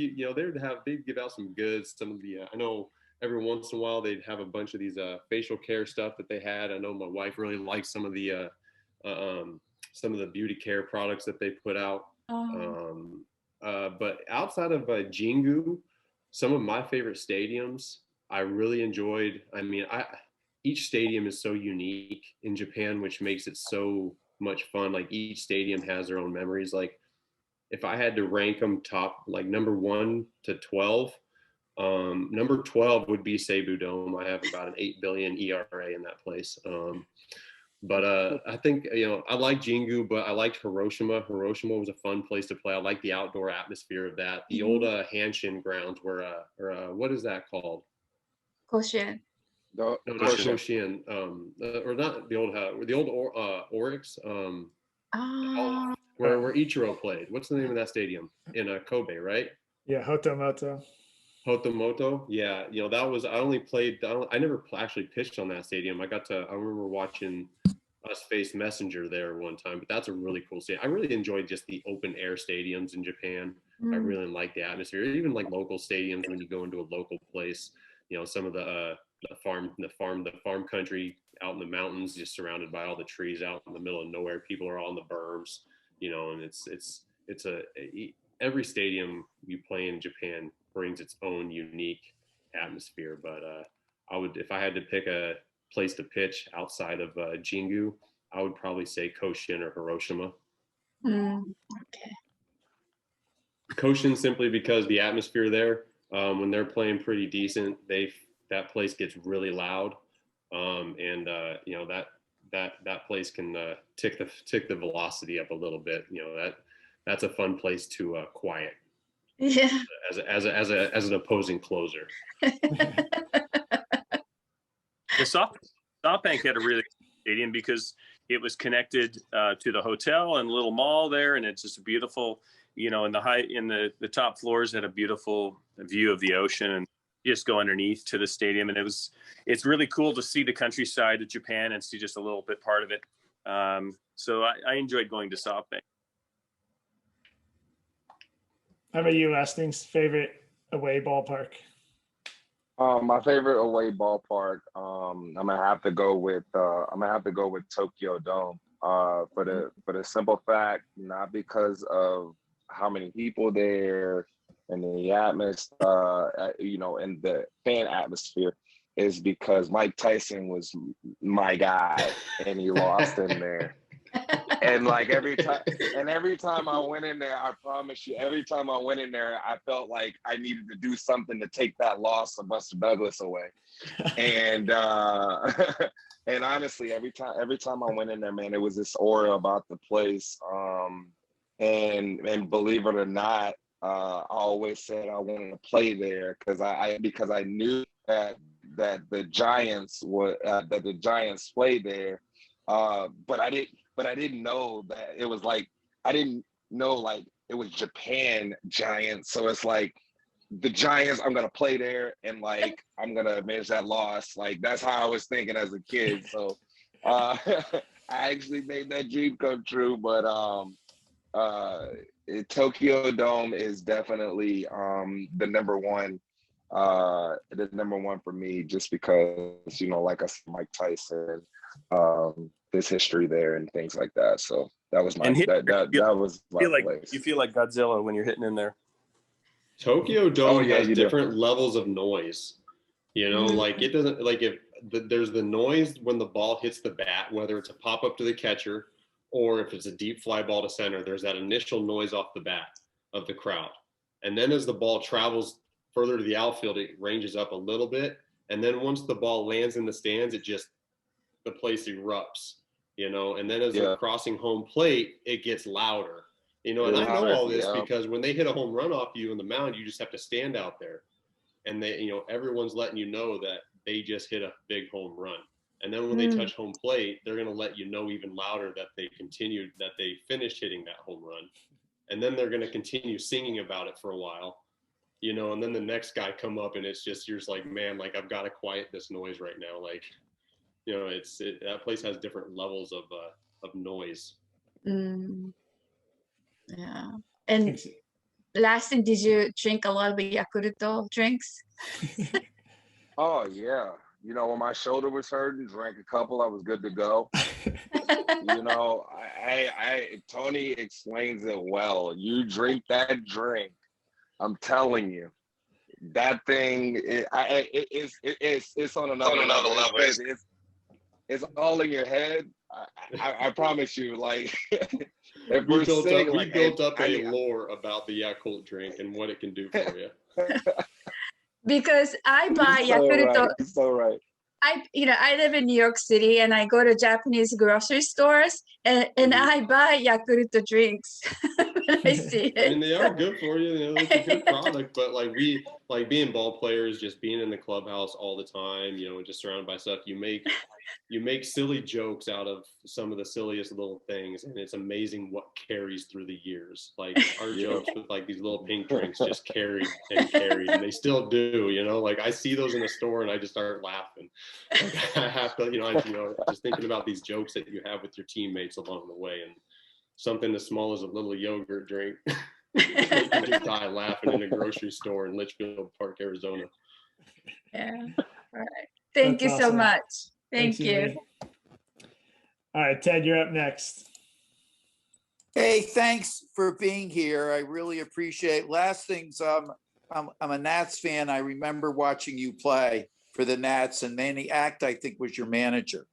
give out some goods. Some of the I know every once in a while they'd have a bunch of these facial care stuff that they had. I know my wife really liked some of the beauty care products that they put out. But outside of Jingu, some of my favorite stadiums I really enjoyed. I mean, each stadium is so unique in Japan, which makes it so much fun. Like each stadium has their own memories. Like if I had to rank them top, like number 1 to 12, number 12 would be Cebu Dome. I have about an 8 billion ERA in that place. But I think, you know, I like Jingu, but I liked Hiroshima. Hiroshima was a fun place to play. I like the outdoor atmosphere of that. The old Hanshin grounds were, what is that called? Koshien. No, not Koshien. Or not the old Oryx. Where Ichiro played. What's the name of that stadium? In Kobe, right? Yeah, Hotomoto. Yeah, you know, that was, I never actually pitched on that stadium. I remember watching us faced Messenger there one time, but that's a really cool stadium. I really enjoyed just the open air stadiums in Japan. I really like the atmosphere, even like local stadiums when you go into a local place. You know, some of the farm country out in the mountains, just surrounded by all the trees out in the middle of nowhere. People are all on the berms, you know, and every stadium you play in Japan brings its own unique atmosphere. But if I had to pick a place to pitch outside of Jingu, I would probably say Koshin or Hiroshima. Okay. Koshin simply because the atmosphere there, when they're playing pretty decent, that place gets really loud, and you know that place can tick the velocity up a little bit. You know, that's a fun place to quiet. Yeah. As an opposing closer. The SoftBank had a really good stadium because it was connected to the hotel and little mall there, and it's just a beautiful, you know, in the top floors had a beautiful view of the ocean, and you just go underneath to the stadium, and it's really cool to see the countryside of Japan and see just a little bit part of it. So I enjoyed going to SoftBank. How about you, Lastings? Favorite away ballpark? My favorite away ballpark, I'm gonna have to go with Tokyo Dome. For the simple fact, not because of how many people there and the atmosphere, you know, and the fan atmosphere, is because Mike Tyson was my guy and he lost in there. And like every time I went in there, I promise you, every time I went in there, I felt like I needed to do something to take that loss of Buster Douglas away. And and honestly, every time I went in there, man, it was this aura about the place. And believe it or not, I always said I wanted to play there because I knew that the Giants played there, but I didn't know that it was like, I didn't know like it was Japan Giants. So it's like the Giants, I'm going to play there and like, I'm going to manage that loss. Like that's how I was thinking as a kid. So I actually made that dream come true, but Tokyo Dome is definitely the number one for me, just because, you know, like I said, Mike Tyson, this history there and things like that. So that was my place. You feel like Godzilla when you're hitting in there. Tokyo Dome has different levels of noise. You know, like it doesn't, like there's the noise when the ball hits the bat, whether it's a pop up to the catcher or if it's a deep fly ball to center, there's that initial noise off the bat of the crowd. And then as the ball travels further to the outfield, it ranges up a little bit. And then once the ball lands in the stands, the place erupts, you know, and then as they're crossing home plate, it gets louder, you know, and I know all this because when they hit a home run off you in the mound, you just have to stand out there and they, you know, everyone's letting you know that they just hit a big home run. And then when they touch home plate, they're going to let you know even louder that they finished hitting that home run. And then they're going to continue singing about it for a while, you know, and then the next guy come up and you're just like, man, like I've got to quiet this noise right now. Like, you know, that place has different levels of noise. Yeah. And Lasting, did you drink a lot of Yakult drinks? Oh yeah. You know, when my shoulder was hurting, drank a couple, I was good to go. You know, Tony explains it well. You drink that drink, I'm telling you, that thing, it's on another level. It's all in your head. I promise you, like, if we built up a lore about the Yakult drink and what it can do for you. Because I buy Yakult. So right. I live in New York City and I go to Japanese grocery stores and I buy Yakult drinks. when I see it. I mean, they are good for you. You know, it's a good product, but like being ball players, just being in the clubhouse all the time, you know, just surrounded by stuff, you make silly jokes out of some of the silliest little things, and it's amazing what carries through the years. Like our jokes with like these little pink drinks just carried, and they still do. You know, like I see those in the store and I just start laughing. Like I have to, just thinking about these jokes that you have with your teammates along the way, and something as small as a little yogurt drink. You just die laughing in a grocery store in Litchfield Park, Arizona. Yeah. All right. Thank you so much. Thank you. All right, Ted, you're up next. Hey, thanks for being here. I really appreciate. Lastings, I'm a Nats fan. I remember watching you play for the Nats, and Manny Act, I think, was your manager.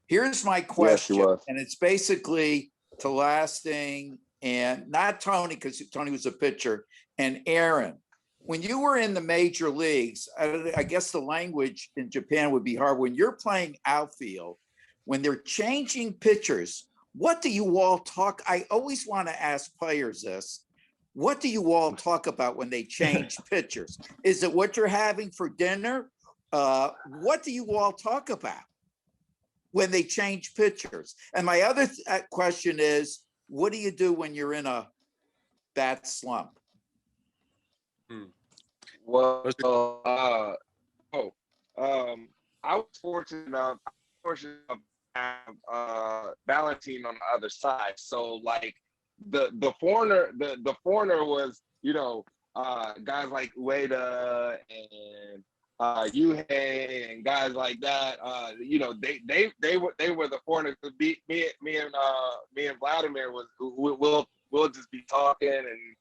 Here's my question, and it's basically to Lasting and not Tony, because Tony was a pitcher, and Aaron. When you were in the major leagues, I guess the language in Japan would be hard. When you're playing outfield, when they're changing pitchers, what do you all talk? I always want to ask players this. What do you all talk about when they change pitchers? Is it what you're having for dinner? What do you all talk about when they change pitchers? And my other question is, what do you do when you're in a bad slump? Well, I was fortunate enough to have Valentine on the other side. So like the foreigner was, guys like Ueda and Yuhei and guys like that. They were the foreigners. Me and Vladimir we'll just be talking and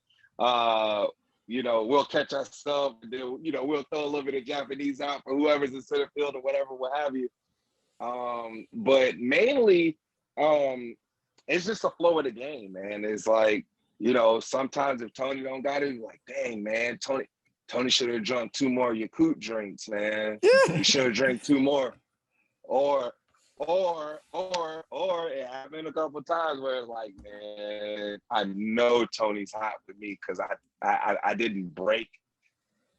we'll catch ourselves. We'll throw a little bit of Japanese out for whoever's in center field or whatever, what have you. But mainly, it's just a flow of the game, man. It's like, sometimes if Tony don't got it, like, dang, man, Tony should have drunk 2 more Yakult drinks, man. He should have drank 2 more. Or it happened a couple of times where it's like, man, I know Tony's hot with me because I didn't break.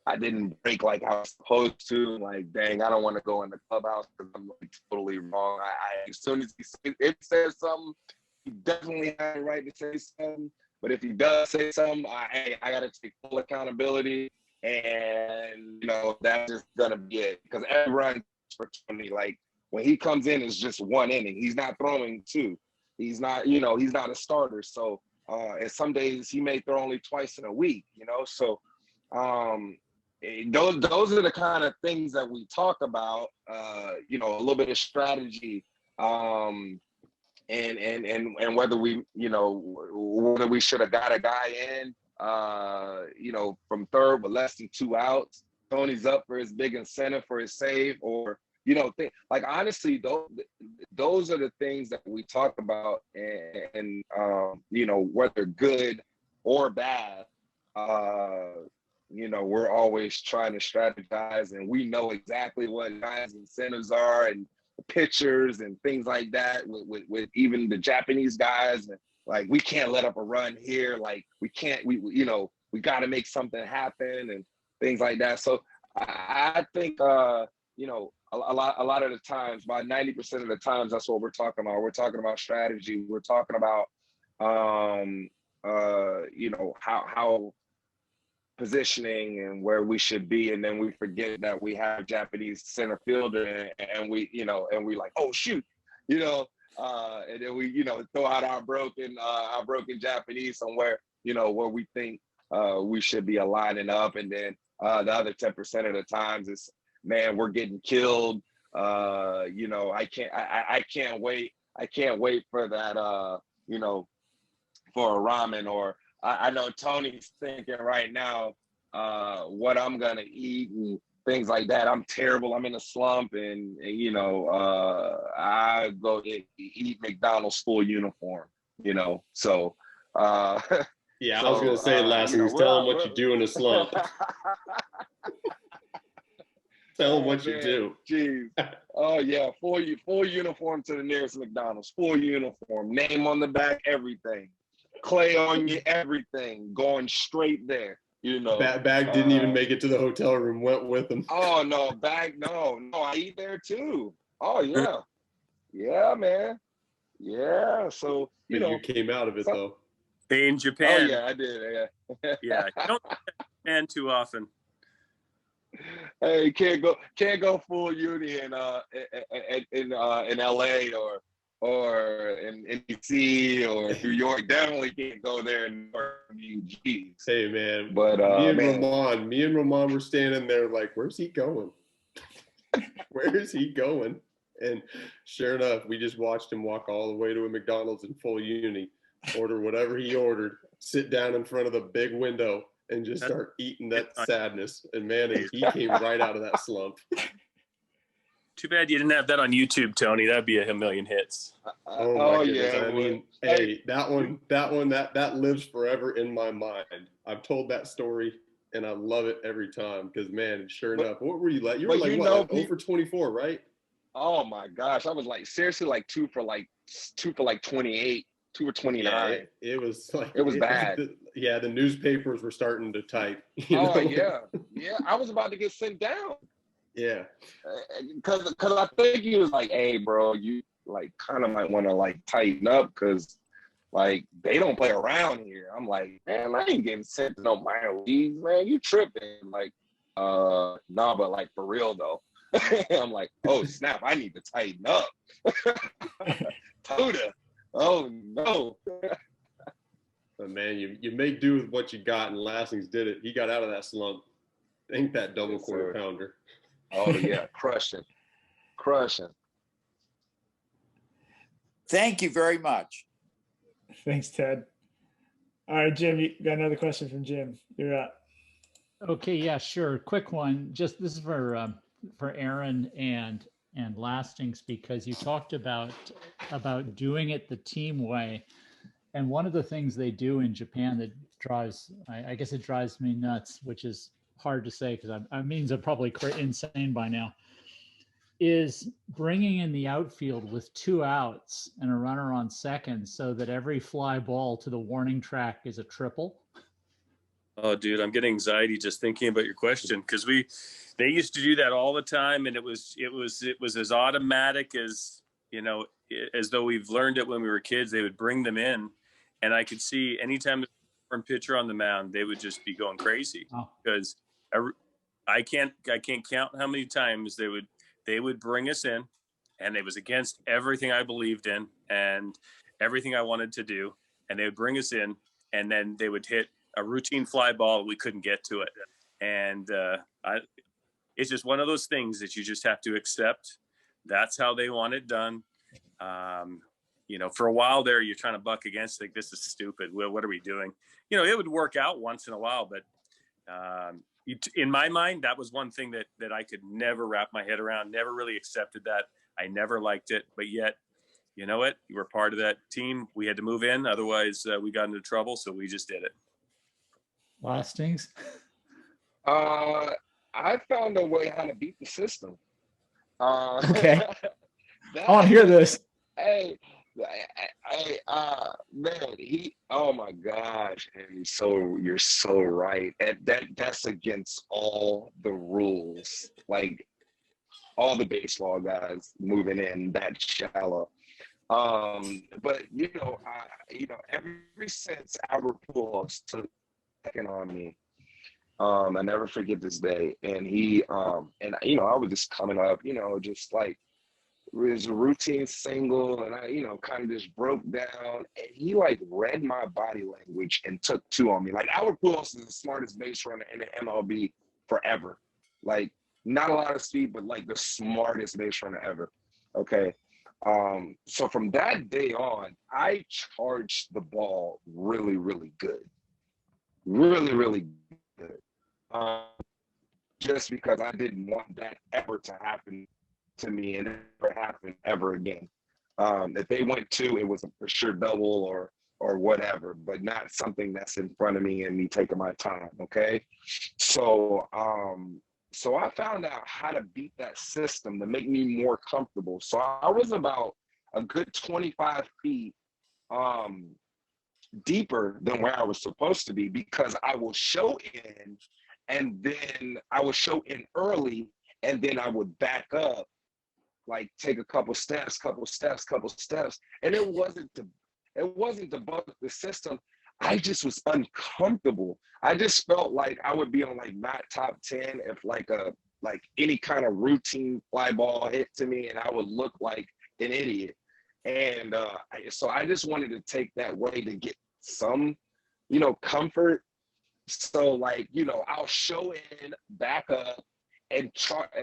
I didn't break like I was supposed to. Like, dang, I don't want to go in the clubhouse because I'm like totally wrong. As soon as it says something, he definitely has the right to say something. But if he does say something, I got to take full accountability. And, that's just going to be it. Because everyone for Tony, like, when he comes in, it's just 1 inning. He's not throwing 2. He's not, he's not a starter. So, and some days he may throw only twice in a week, So, those are the kind of things that we talk about, a little bit of strategy, and whether we should have got a guy in, from third with less than 2 outs. Tony's up for his big incentive for his save, or like honestly, those are the things that we talk about, and whether good or bad, we're always trying to strategize, and we know exactly what guys' incentives are and pitchers and things like that with even the Japanese guys. And like, we can't let up a run here. Like we got to make something happen and things like that. So I think, a lot of the times, about 90% of the times, that's what we're talking about. We're talking about strategy. We're talking about, how positioning and where we should be. And then we forget that we have Japanese center fielder and we like, oh shoot, and then we, throw out our broken Japanese somewhere, where we think we should be aligning up. And then the other 10% of the times is, man, we're getting killed. I can't wait for that, for a ramen. Or I know Tony's thinking right now what I'm gonna eat and things like that. I'm terrible. I'm in a slump, and I go to eat McDonald's full uniform. So. Yeah, I was gonna say, Lastings, tell them what you do in a slump. Tell them what you do. Jeez. Oh yeah, full uniform to the nearest McDonald's. Full uniform, name on the back, everything. clay on you, everything, going straight there. You know, Bag didn't even make it to the hotel room. Went with him. Oh no, no, I eat there too. Oh yeah, man, yeah. So you know, you came out of it though. In Japan. Oh yeah, I did. Yeah, yeah. You don't Japan too often. Hey, can't go full uni in LA or in DC or New York. Definitely can't go there and geez. Hey man, but me and Ramon were standing there like, where's he going? Where is he going? And sure enough, we just watched him walk all the way to a McDonald's in full uni, order whatever he ordered, sit down in front of the big window, and just start eating that sadness. And man, he came right out of that slump. Too bad you didn't have that on YouTube, Tony. That'd be a million hits. Oh my goodness. Yeah, I mean, hey, that lives forever in my mind. I've told that story and I love it every time because man, sure enough, what were you like? You were like, what, like 0 for 24, right? Oh my gosh. I was like seriously like 2 for 28, 2 for 29. Yeah, it was like it was bad. The newspapers were starting to type. Yeah. I was about to get sent down. Yeah. Cause I think he was like, hey bro, you like kind of might want to like tighten up because like they don't play around here. I'm like, man, I ain't getting sent to no minor leagues, man. You tripping. Like, nah, but like for real though. I'm like, oh snap, I need to tighten up. Toda. Oh no. But man, you make do with what you got, and Lastings did it. He got out of that slump. Ain't that double quarter pounder? Oh yeah, crushing. Thank you very much. Thanks, Ted. All right, Jim, you got another question from Jim. You're up. Okay, yeah, sure. Quick one. Just this is for Aaron and Lastings, because you talked about doing it the team way. And one of the things they do in Japan that drives, I guess it drives me nuts, which is hard to say because I means I'm probably insane by now, is bringing in the outfield with 2 outs and a runner on second so that every fly ball to the warning track is a triple. Oh, dude, I'm getting anxiety just thinking about your question because they used to do that all the time, and it was as automatic as, you know, as though we've learned it when we were kids. They would bring them in, and I could see anytime there's a different pitcher on the mound, they would just be going crazy because I can't count how many times they would bring us in, and it was against everything I believed in and everything I wanted to do, and they would bring us in, and then they would hit a routine fly ball. We couldn't get to it. And it's just one of those things that you just have to accept. That's how they want it done. You know, for a while there, you're trying to buck against, like, this is stupid. Well, what are we doing? You know, it would work out once in a while, but in my mind, that was one thing that I could never wrap my head around, never really accepted that. I never liked it, but yet, you know what? You were part of that team. We had to move in. Otherwise, we got into trouble. So we just did it. Lastings? I found a way how to beat the system. Okay. I want to hear this. Hey, man, oh my gosh. And so you're so right. And that's against all the rules. Like all the baseball guys moving in that shallow. But you know, ever since Albert Pujols took second on me, I never forget this day. And he, and you know, I was just coming up, you know, just like it was a routine single, and I, you know, kind of just broke down. And he like read my body language and took 2 on me. Like Albert Pujols is the smartest base runner in the MLB forever. Like not a lot of speed, but like the smartest base runner ever. Okay. So from that day on, I charged the ball really, really good. Really, really good. Just because I didn't want that ever to happen to me and never happen ever again. If they went 2, it was a for sure double or whatever, but not something that's in front of me and me taking my time. Okay. So, so I found out how to beat that system to make me more comfortable. So I was about a good 25 feet deeper than where I was supposed to be, because I will show in and then I would show in early and then I would back up, like take a couple steps. And it wasn't to bug the system. I just was uncomfortable. I just felt like I would be on like not top 10 if like any kind of routine fly ball hit to me, and I would look like an idiot. And so I just wanted to take that way to get some, comfort. So like, I'll show in, back up, and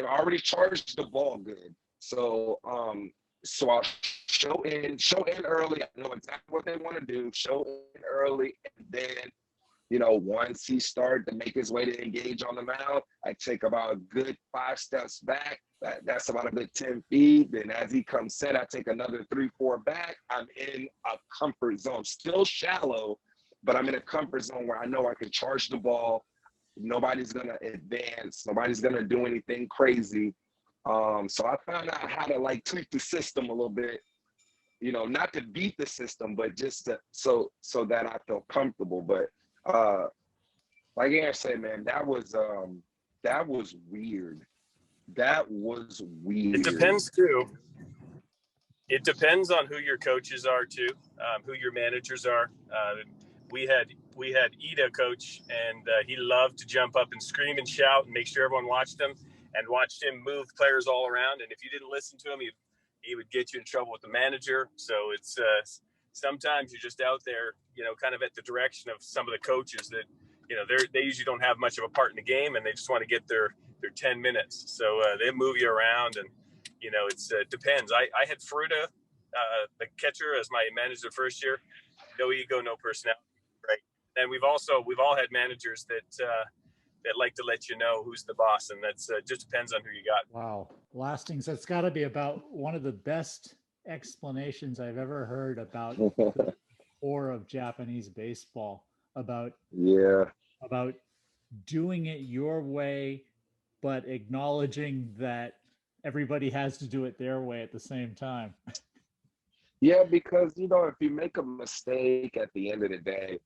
already charged the ball good. So so I'll show in early. I know exactly what they want to do. Show in early, and then once he started to make his way to engage on the mound, I take about a good 5 steps back. That's about a good 10 feet. Then as he comes set, I take another 3-4 back. I'm in a comfort zone, still shallow, but I'm in a comfort zone where I know I can charge the ball. Nobody's going to advance. Nobody's going to do anything crazy. So I found out how to like tweak the system a little bit, not to beat the system, but just to, so that I feel comfortable. But like Aaron said, man, that was weird. That was weird. It depends too. It depends on who your coaches are too, who your managers are. We had Ida coach, and he loved to jump up and scream and shout and make sure everyone watched him, and watched him move players all around. And if you didn't listen to him, he would get you in trouble with the manager. So it's sometimes you're just out there, kind of at the direction of some of the coaches that, they usually don't have much of a part in the game, and they just want to get their 10 minutes. So they move you around, and it depends. I had Fruta, the catcher, as my manager the first year. No ego, no personality, right? And we've all had managers that like to let you know who's the boss, and that's just depends on who you got. Wow, Lastings, that's got to be about one of the best explanations I've ever heard about the core of Japanese baseball. About doing it your way, but acknowledging that everybody has to do it their way at the same time. Yeah, because if you make a mistake at the end of the day,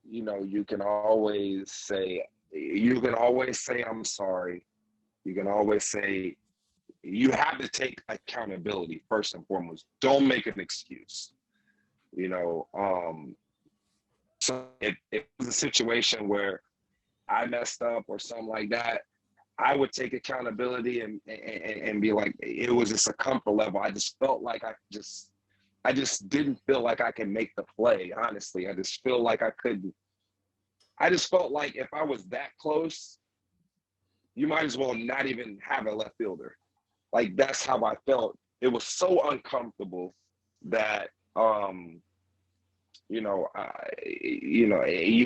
you can always say I'm sorry. You can always say, you have to take accountability first and foremost. Don't make an excuse. So if it was a situation where I messed up or something like that, I would take accountability and be like, it was just a comfort level. I just felt like I just didn't feel like I could make the play. Honestly, I just feel like I couldn't. I just felt like if I was that close, you might as well not even have a left fielder. Like, that's how I felt. It was so uncomfortable that, you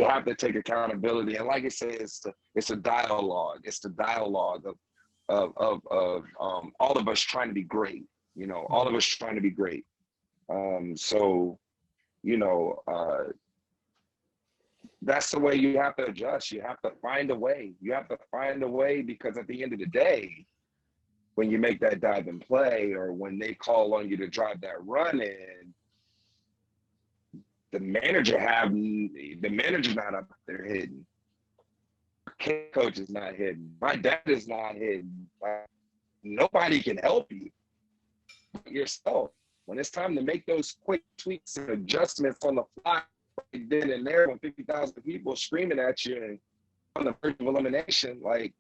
have to take accountability. And like I said, it's a dialogue. It's the dialogue of all of us trying to be great. All of us trying to be great. That's the way you have to adjust. You have to find a way. Because at the end of the day, when you make that dive and play, or when they call on you to drive that run in, the manager's not up there hitting. Coach is not hitting. My dad is not hitting. Nobody can help you but yourself. When it's time to make those quick tweaks and adjustments on the fly, right then and there, when 50,000 people screaming at you and on the verge of elimination, like,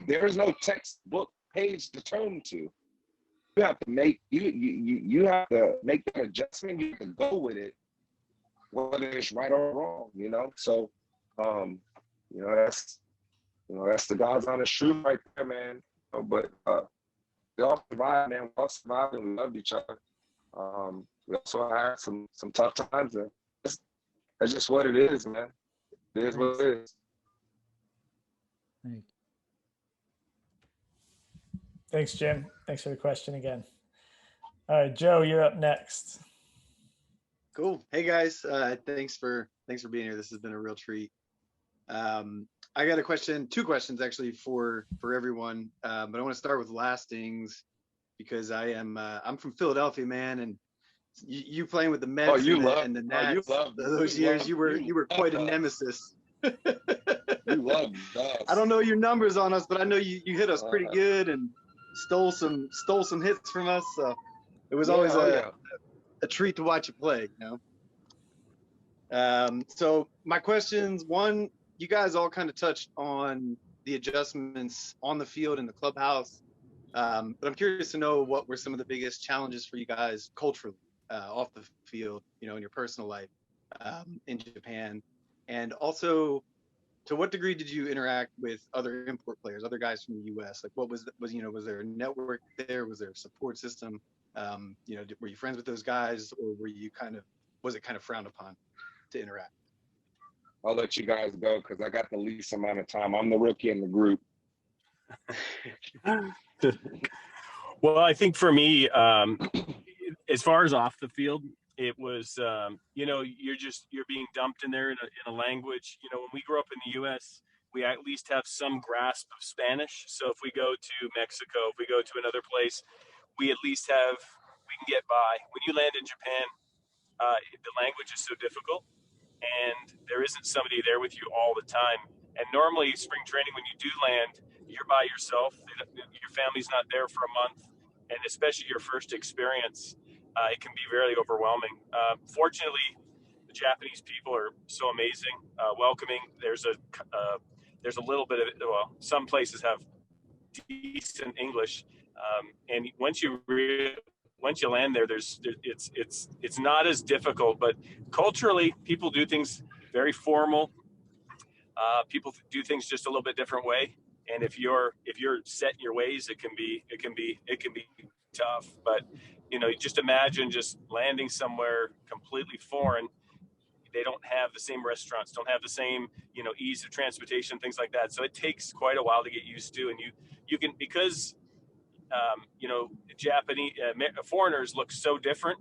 there is no textbook page to turn to. You have to make you have to make that adjustment. You have to go with it, whether it's right or wrong. So that's the God's honest truth right there, man. But we all survived, man. We all survived, and we loved each other. We also had some tough times, and that's just what it is, man. It is what it is. Thank you. Thanks, Jim. Thanks for the question again. All right, Joe, you're up next. Cool. Hey guys, thanks for being here. This has been a real treat. I got two questions actually for everyone, but I want to start with Lastings because I'm from Philadelphia, man, and you playing with the Mets Oh, you love and the oh, you Nats. love Those you years, love you were quite a nemesis. You love us. I don't know your numbers on us, but I know you hit us pretty Uh-huh. good and stole some hits from us. So it was Yeah, always oh, yeah. a treat to watch you play. You know. So my questions: one, you guys all kind of touched on the adjustments on the field in the clubhouse, but I'm curious to know what were some of the biggest challenges for you guys culturally off the field, you know, in your personal life in Japan, and also, to what degree did you interact with other import players, other guys from the U.S.? Like, what was there a network there? Was there a support system? You know, were you friends with those guys, or was it kind of frowned upon to interact? I'll let you guys go because I got the least amount of time. I'm the rookie in the group. Well, I think for me, as far as off the field, it was, you know, you're being dumped in there in a language. You know, when we grew up in the U.S., we at least have some grasp of Spanish. So if we go to Mexico, if we go to another place, we at least we can get by. When you land in Japan, the language is so difficult, and there isn't somebody there with you all the time. And normally, spring training, when you do land, you're by yourself. Your family's not there for a month, and especially your first experience, it can be very overwhelming. Fortunately, the Japanese people are so amazing, welcoming. There's a little bit of it. Well, some places have decent English, and once you land there, it's not as difficult. But culturally, people do things very formal. People do things just a little bit different way. And if you're set in your ways, it can be tough. But you know, just imagine just landing somewhere completely foreign. They don't have the same restaurants, don't have the same, you know, ease of transportation, things like that. So it takes quite a while to get used to. And you can, because you know, Japanese foreigners look so different,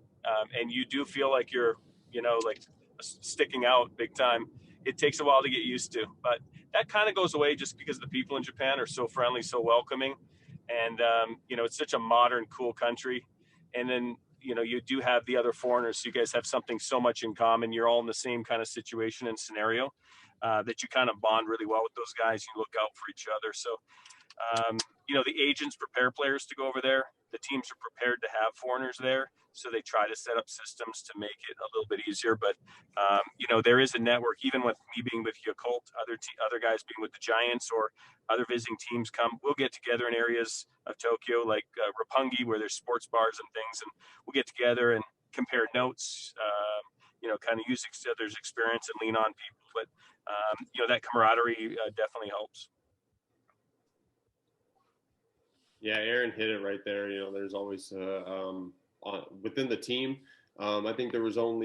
and you do feel like you're, you know, like sticking out big time. It takes a while to get used to, but that kind of goes away just because the people in Japan are so friendly, so welcoming, and you know, it's such a modern, cool country. And then, you know, you do have the other foreigners, so you guys have something so much in common. You're all in the same kind of situation and scenario, that you kind of bond really well with those guys. You look out for each other. So you know, the agents prepare players to go over there. The teams are prepared to have foreigners there, so they try to set up systems to make it a little bit easier. But you know, there is a network. Even with me being with Yakult, other guys being with the Giants, or other visiting teams we'll get together in areas of Tokyo, like Roppongi, where there's sports bars and things, and we'll get together and compare notes. You know, kind of use each other's experience and lean on people. But you know, that camaraderie definitely helps. Yeah, Aaron hit it right there. You know, there's always within the team. I think there was one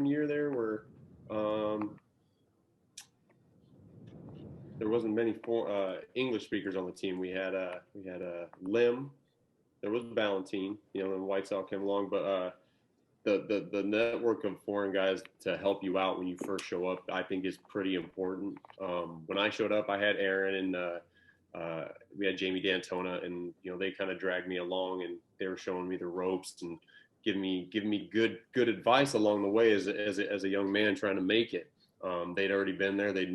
year there where there wasn't many English speakers on the team. We had Lim, there was Valentine, you know, and Whitesell came along, but the network of foreign guys to help you out when you first show up, I think, is pretty important. When I showed up, I had Aaron and we had Jamie D'Antona, and you know, they kind of dragged me along, and they were showing me the ropes and giving me good advice along the way as a young man trying to make it. They'd already been there. They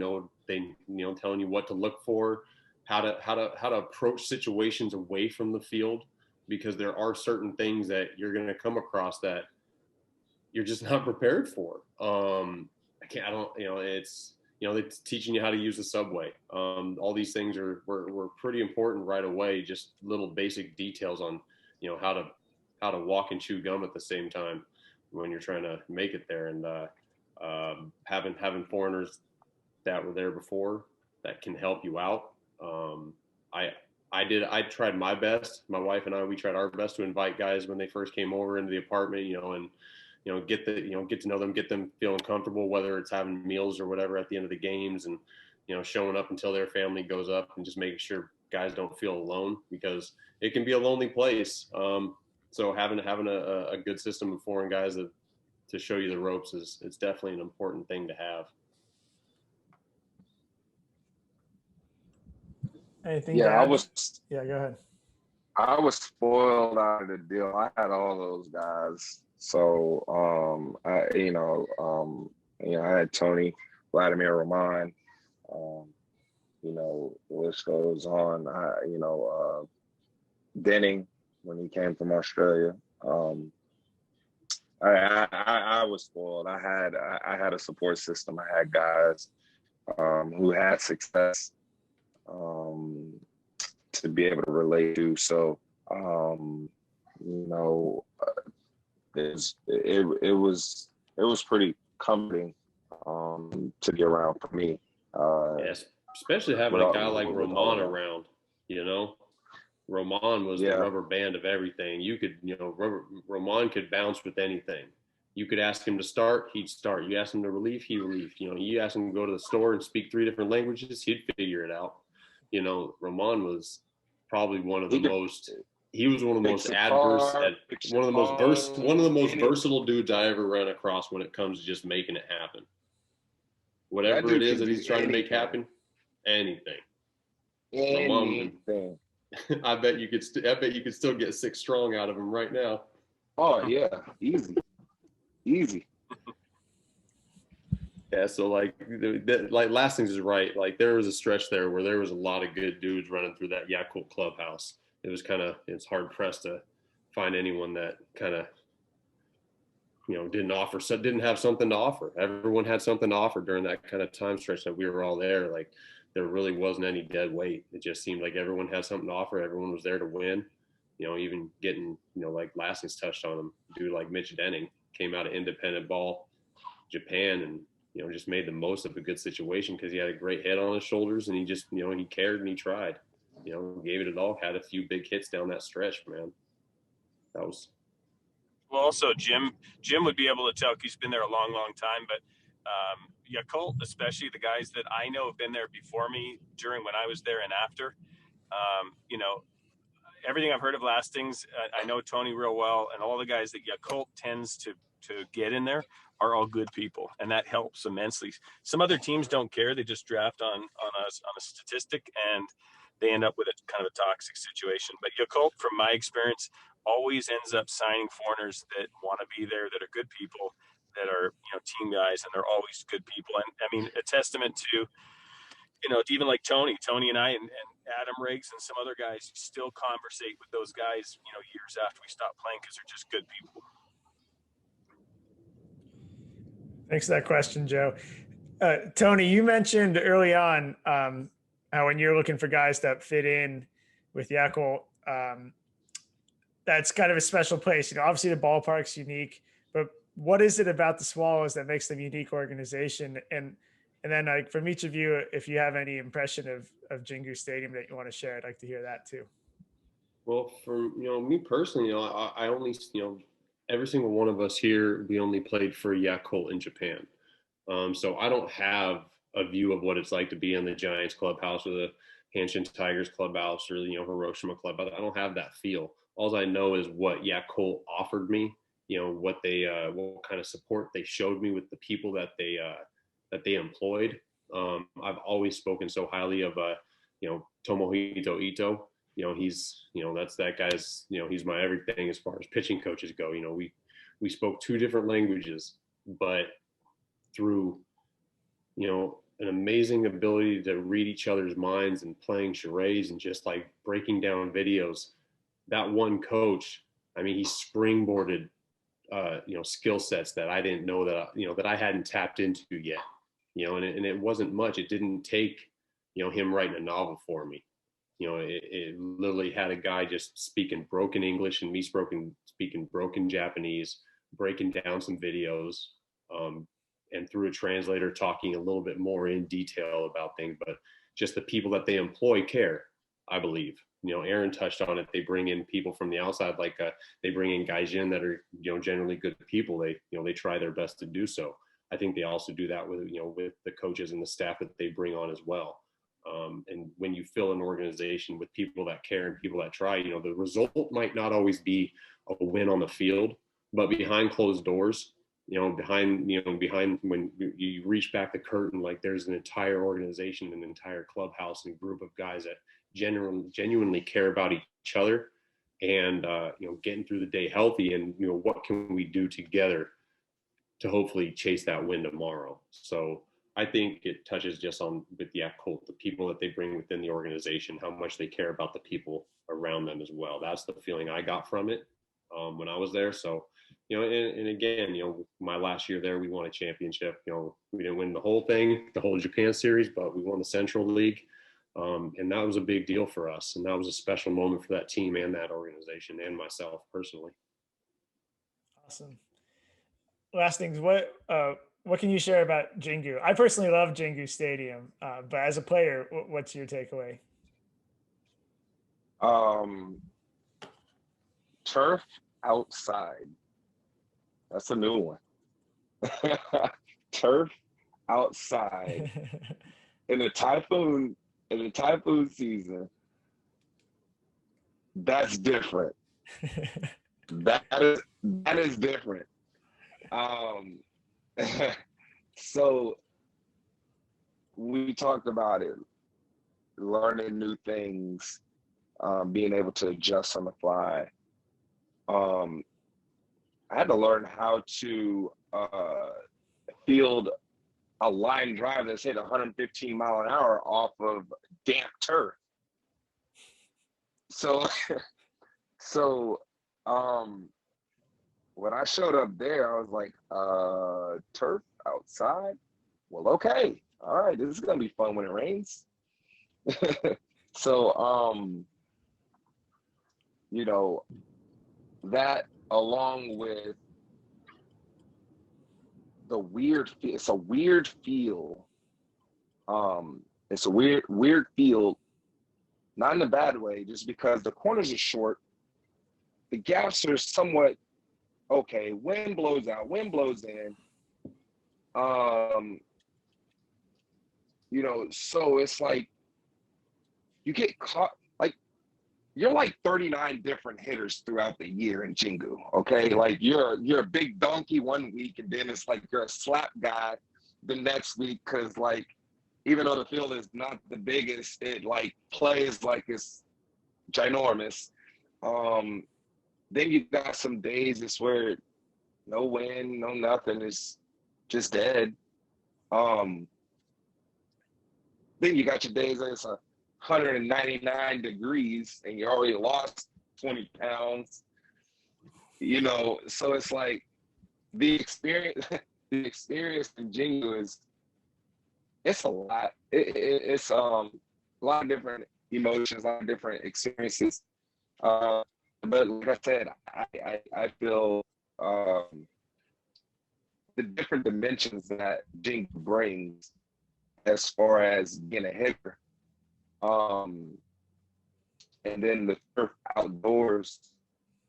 telling you what to look for, how to approach situations away from the field, because there are certain things that you're going to come across that you're just not prepared for. It's teaching you how to use the subway. All these things were pretty important right away. Just little basic details on, you know, how to walk and chew gum at the same time when you're trying to make it there. And having foreigners that were there before that can help you out. I tried my best. My wife and I, we tried our best to invite guys when they first came over into the apartment, you know, and get to know them, get them feeling comfortable, whether it's having meals or whatever at the end of the games, and, you know, showing up until their family goes up, and just making sure guys don't feel alone, because it can be a lonely place. So having a good system of foreign guys to show you the ropes it's definitely an important thing to have. Anything? Yeah, Yeah, go ahead. I was spoiled out of the deal. I had all those guys. So, I had Tony, Vladimir, Roman, the list goes on. Denning when he came from Australia. I was spoiled. I had a support system. I had guys who had success to be able to relate to. So, it was pretty comforting to be around for me. Yes, especially having a guy like Roman around. Roman was the rubber band of everything. You could, Roman could bounce with anything. You could ask him to start, he'd start. You ask him to relieve, he'd relieve. You ask him to go to the store and speak 3 different languages, he'd figure it out. Roman was probably one of the most versatile dudes I ever ran across when it comes to just making it happen. Whatever it is that he's trying to make happen, anything. Anything. I bet you could still get 6 strong out of him right now. Oh yeah, easy. Yeah, so like Lastings is right. Like there was a stretch there where there was a lot of good dudes running through that Yakult clubhouse. It's hard pressed to find anyone that kind of didn't have something to offer. Everyone had something to offer during that kind of time stretch that we were all there. Like there really wasn't any dead weight. It just seemed like everyone had something to offer. Everyone was there to win. Even getting, like Lastings touched on him, dude like Mitch Denning came out of independent ball, Japan, and, just made the most of a good situation because he had a great head on his shoulders and he just, he cared and he tried, gave it all, had a few big hits down that stretch, man. That was. Well, also Jim would be able to tell, 'cause he's been there a long, long time, but Yakult, especially the guys that I know have been there before me during when I was there and after, everything I've heard of Lastings, I know Tony real well, and all the guys that Yakult tends to get in there are all good people, and that helps immensely. Some other teams don't care; they just draft on a statistic, and they end up with a kind of a toxic situation. But Yakult, from my experience, always ends up signing foreigners that want to be there, that are good people, that are team guys, and they're always good people. And I mean, a testament to even like Tony and I and Adam Riggs and some other guys still conversate with those guys, years after we stop playing because they're just good people. Thanks for that question, Joe. Tony, you mentioned early on how when you're looking for guys that fit in with Yakult, that's kind of a special place. Obviously the ballpark's unique, but what is it about the Swallows that makes them a unique organization? And then like from each of you, if you have any impression of Jingu Stadium that you want to share, I'd like to hear that too. Well, for me personally, I only every single one of us here, we only played for Yakult in Japan. So I don't have a view of what it's like to be in the Giants clubhouse or the Hanshin Tigers clubhouse or Hiroshima clubhouse. I don't have that feel. All I know is what Yakult offered me. What kind of support they showed me with the people that they employed. I've always spoken so highly of Tomohito Ito. That's that guy's, he's my everything as far as pitching coaches go. We spoke 2 different languages, but through, an amazing ability to read each other's minds and playing charades and just like breaking down videos, that one coach, I mean, he springboarded, skill sets that I didn't know that I hadn't tapped into yet, and it wasn't much. It didn't take, him writing a novel for me. It literally had a guy just speaking broken English and me speaking broken Japanese, breaking down some videos, and through a translator talking a little bit more in detail about things. But just the people that they employ care, I believe. Aaron touched on it. They bring in people from the outside, like they bring in gaijin that are generally good people. They try their best to do so. I think they also do that with with the coaches and the staff that they bring on as well. And when you fill an organization with people that care and people that try, the result might not always be a win on the field, but behind closed doors, behind when you reach back the curtain, like there's an entire organization, an entire clubhouse and group of guys that genuinely care about each other and getting through the day healthy, and what can we do together to hopefully chase that win tomorrow. So I think it touches just on with the Yakult, the people that they bring within the organization, how much they care about the people around them as well. That's the feeling I got from it when I was there. So, and again, my last year there, we won a championship. We didn't win the whole thing, the whole Japan series, but we won the Central League. And that was a big deal for us. And that was a special moment for that team and that organization and myself personally. Awesome. Lastings, what can you share about Jingu? I personally love Jingu Stadium, but as a player, what's your takeaway? Turf outside. That's a new one. Turf outside in the typhoon season. That's different. That is different. So we talked about it, learning new things, being able to adjust on the fly. I had to learn how to field a line drive that's hit 115 mile an hour off of damp turf. So when I showed up there, I was like, turf outside? Well, okay. All right, this is gonna be fun when it rains. So, that along with the weird feel, it's a weird feel. It's a weird feel, not in a bad way, just because the corners are short, the gaps are somewhat okay, wind blows out, wind blows in. So it's like you get caught, like you're like 39 different hitters throughout the year in Jingu, okay? Like you're a big donkey one week, and then it's like you're a slap guy the next week, because like even though the field is not the biggest, it like plays like it's ginormous. Then you got some days it's where no wind, no nothing, it's just dead. Then you got your days that it's 199 degrees and you already lost 20 pounds. So it's like the experience in Jingu it's a lot. It's a lot of different emotions, a lot of different experiences. But like I said, I feel the different dimensions that Jingu brings as far as being a hitter. And then the turf outdoors,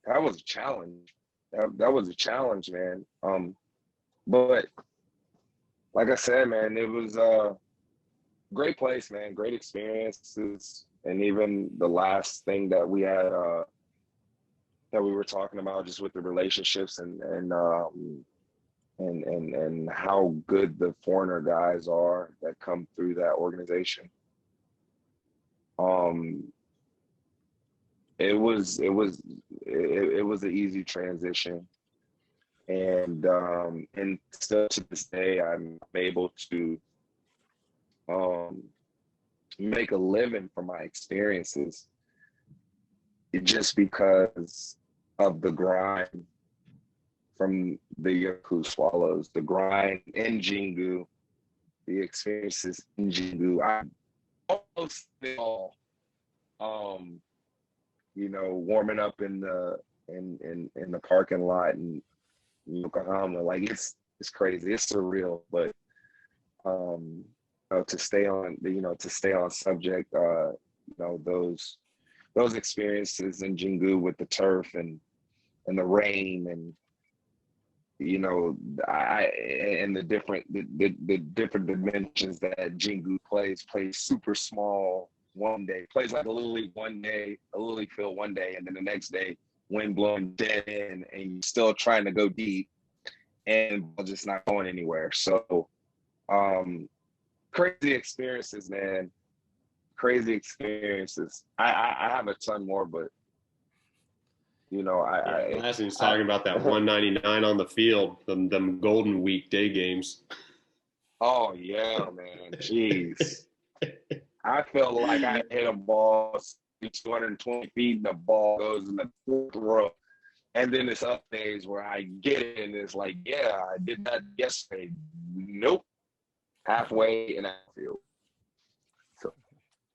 that was a challenge. That was a challenge, man. But like I said, man, it was a great place, man. Great experiences. And even the last thing that we had, that we were talking about, just with the relationships and how good the foreigner guys are that come through that organization. It was an easy transition, and still to this day, I'm able to make a living from my experiences, just because of the grind from the Yakult Swallows, the grind in Jingu, the experiences in Jingu. I almost did it all. Warming up in the parking lot in Yokohama, like it's crazy, it's surreal. But to stay on subject, those experiences in Jingu with the turf and the rain, and and the different dimensions that Jingu plays super small one day, plays like a little league one day, a little league field one day, and then the next day wind blowing dead in, and you're still trying to go deep and just not going anywhere. So crazy experiences, man. Crazy experiences. I have a ton more, but You know, Lastings talking about that 199 on the field, them Golden Week day games. Oh yeah, man. Jeez. I felt like I hit a ball 220 feet and the ball goes in the fourth row. And then there's up days where I get it and it's like, yeah, I did that yesterday. Nope. Halfway in that field. So,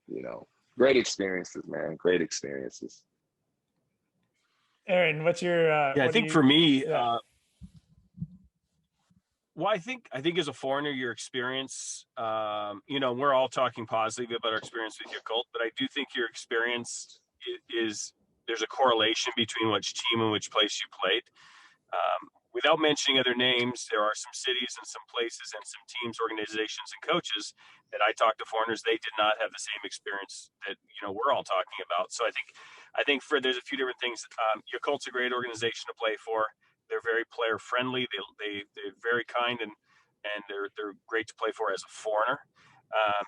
you know, great experiences, man. Great experiences. Aaron, what's your I think for me, yeah. well, I think as a foreigner, your experience, you know, we're all talking positively about our experience with Yakult, but I do think your experience is there's a correlation between which team and which place you played. Without mentioning other names, there are some cities and some places and some teams, organizations, and coaches that I talk to foreigners. They did not have the same experience that, you know, we're all talking about. So I think there's a few different things. Yakult's a great organization to play for. They're very player friendly. They're very kind and they're great to play for as a foreigner.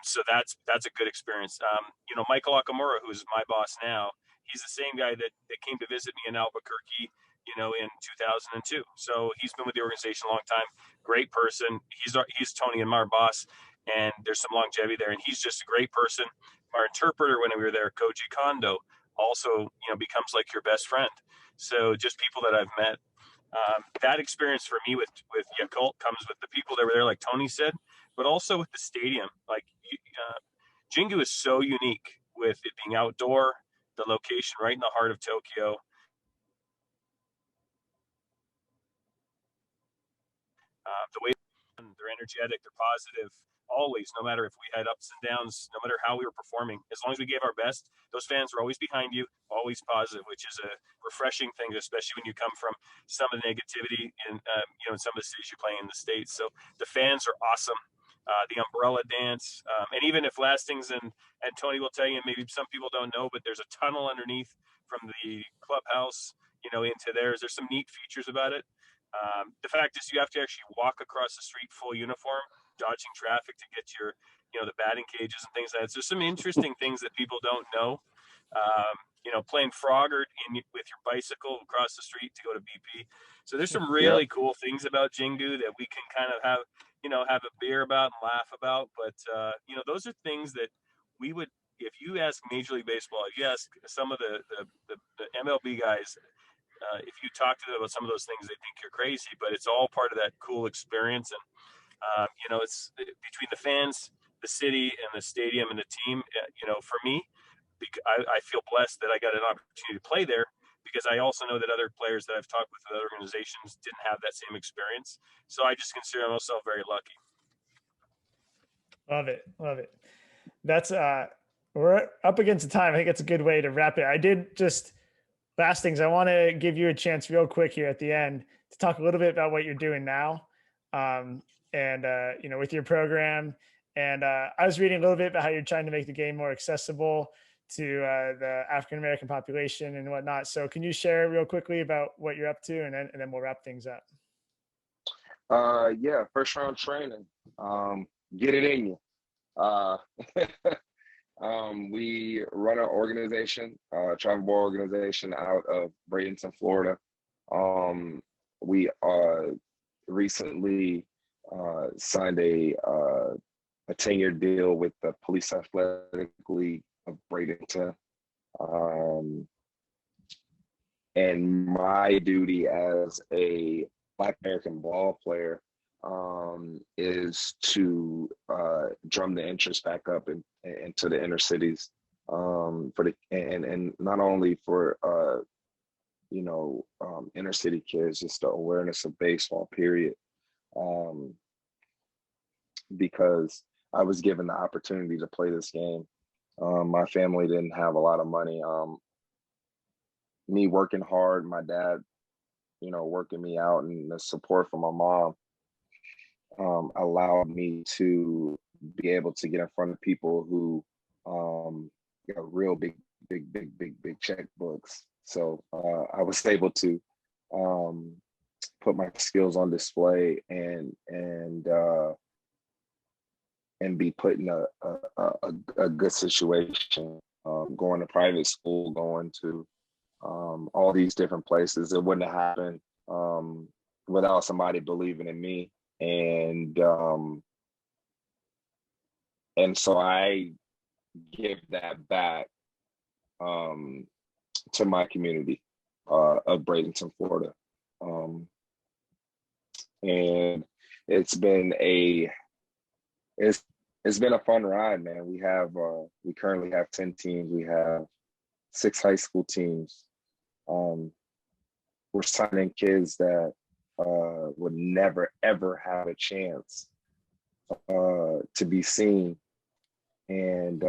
So that's a good experience. You know, Michael Akamura, who's my boss now, he's the same guy that came to visit me in Albuquerque, you know, in 2002. So he's been with the organization a long time. Great person. He's Tony and my boss, and there's some longevity there. And he's just a great person. Our interpreter when we were there, Koji Kondo, also, you know, becomes like your best friend. So just people that I've met. That experience for me with Yakult comes with the people that were there, like Tony said, but also with the stadium. Like Jingu is so unique with it being outdoor, the location right in the heart of Tokyo. The way they're energetic, they're positive, always, no matter if we had ups and downs, no matter how we were performing, as long as we gave our best, those fans were always behind you, always positive, which is a refreshing thing, especially when you come from some of the negativity in, you know, in some of the cities you play in the States. So the fans are awesome. The umbrella dance, and even if Lastings and Tony will tell you, maybe some people don't know, but there's a tunnel underneath from the clubhouse, you know, into theirs. There's some neat features about it. The fact is you have to actually walk across the street full uniform, dodging traffic to get to your, you know, the batting cages and things like that. So there's some interesting things that people don't know. You know, playing Frogger with your bicycle across the street to go to BP. So there's some really cool things about Jingu that we can kind of have, you know, have a beer about and laugh about. But, you know, those are things that we would, if you ask Major League Baseball, if you ask some of the MLB guys, if you talk to them about some of those things, they think you're crazy, but it's all part of that cool experience. And, you know, it's between the fans, the city, and the stadium and the team. You know, for me, I feel blessed that I got an opportunity to play there, because I also know that other players that I've talked with other organizations didn't have that same experience. So I just consider myself very lucky. Love it. Love it. That's we're up against the time. I think it's a good way to wrap it. I did just Lastings, I want to give you a chance real quick here at the end to talk a little bit about what you're doing now, and you know, with your program. And I was reading a little bit about how you're trying to make the game more accessible to the African-American population and whatnot. So can you share real quickly about what you're up to, and then we'll wrap things up? Yeah, first round training. Get it in you. We run an organization, travel ball organization out of Bradenton, Florida. We recently signed a 10-year deal with the Police Athletic League of Bradenton. And my duty as a Black American ball player is to drum the interest back up into the inner cities, for the and not only for you know, inner city kids, just the awareness of baseball, period. Because I was given the opportunity to play this game. My family didn't have a lot of money. Me working hard, my dad, you know, working me out, and the support from my mom allowed me to be able to get in front of people who got real big checkbooks. So I was able to put my skills on display and be put in a good situation, going to private school, going to all these different places. It wouldn't have happened without somebody believing in me. And so I give that back to my community of Bradenton, Florida. And it's been a fun ride, man. We currently have 10 teams. We have 6 high school teams. We're signing kids that would never, ever have a chance to be seen. And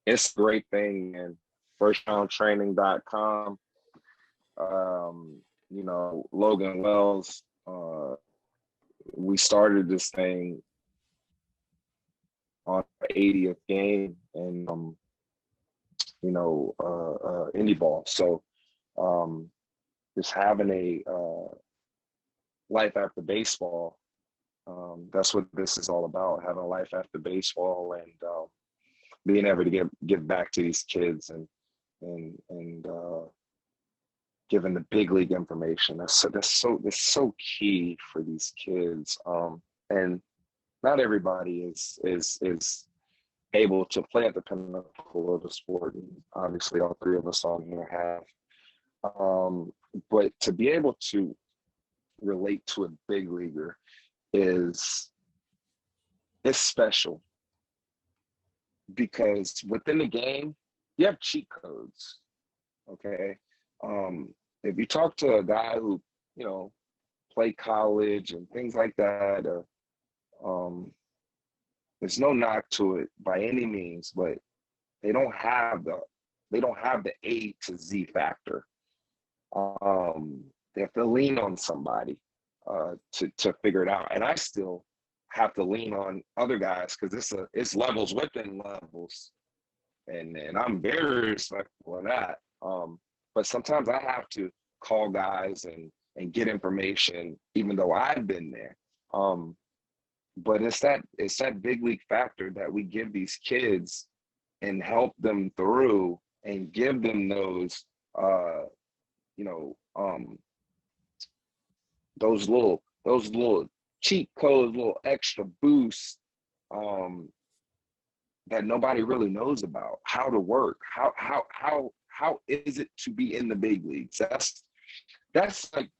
it's a great thing, and firstroundtraining.com. Logan Wells, we started this thing on our 80th game and indie ball. So just having a life after baseball, that's what this is all about, having a life after baseball and being able to give back to these kids and giving the big league information. That's so key for these kids. And not everybody is able to play at the pinnacle of the sport. And obviously all 3 of us on here have. But to be able to relate to a big leaguer is special, because within the game, you have cheat codes, okay? If you talk to a guy who, played college and things like that, there's no knock to it by any means, but they don't have the A to Z factor. They have to lean on somebody to figure it out. And I still have to lean on other guys because it's levels within levels. And I'm very respectful of that. But sometimes I have to call guys and get information, even though I've been there. But it's that big league factor that we give these kids and help them through and give them those those little cheat codes, little extra boosts that nobody really knows about, how to work, how is it to be in the big leagues? That's like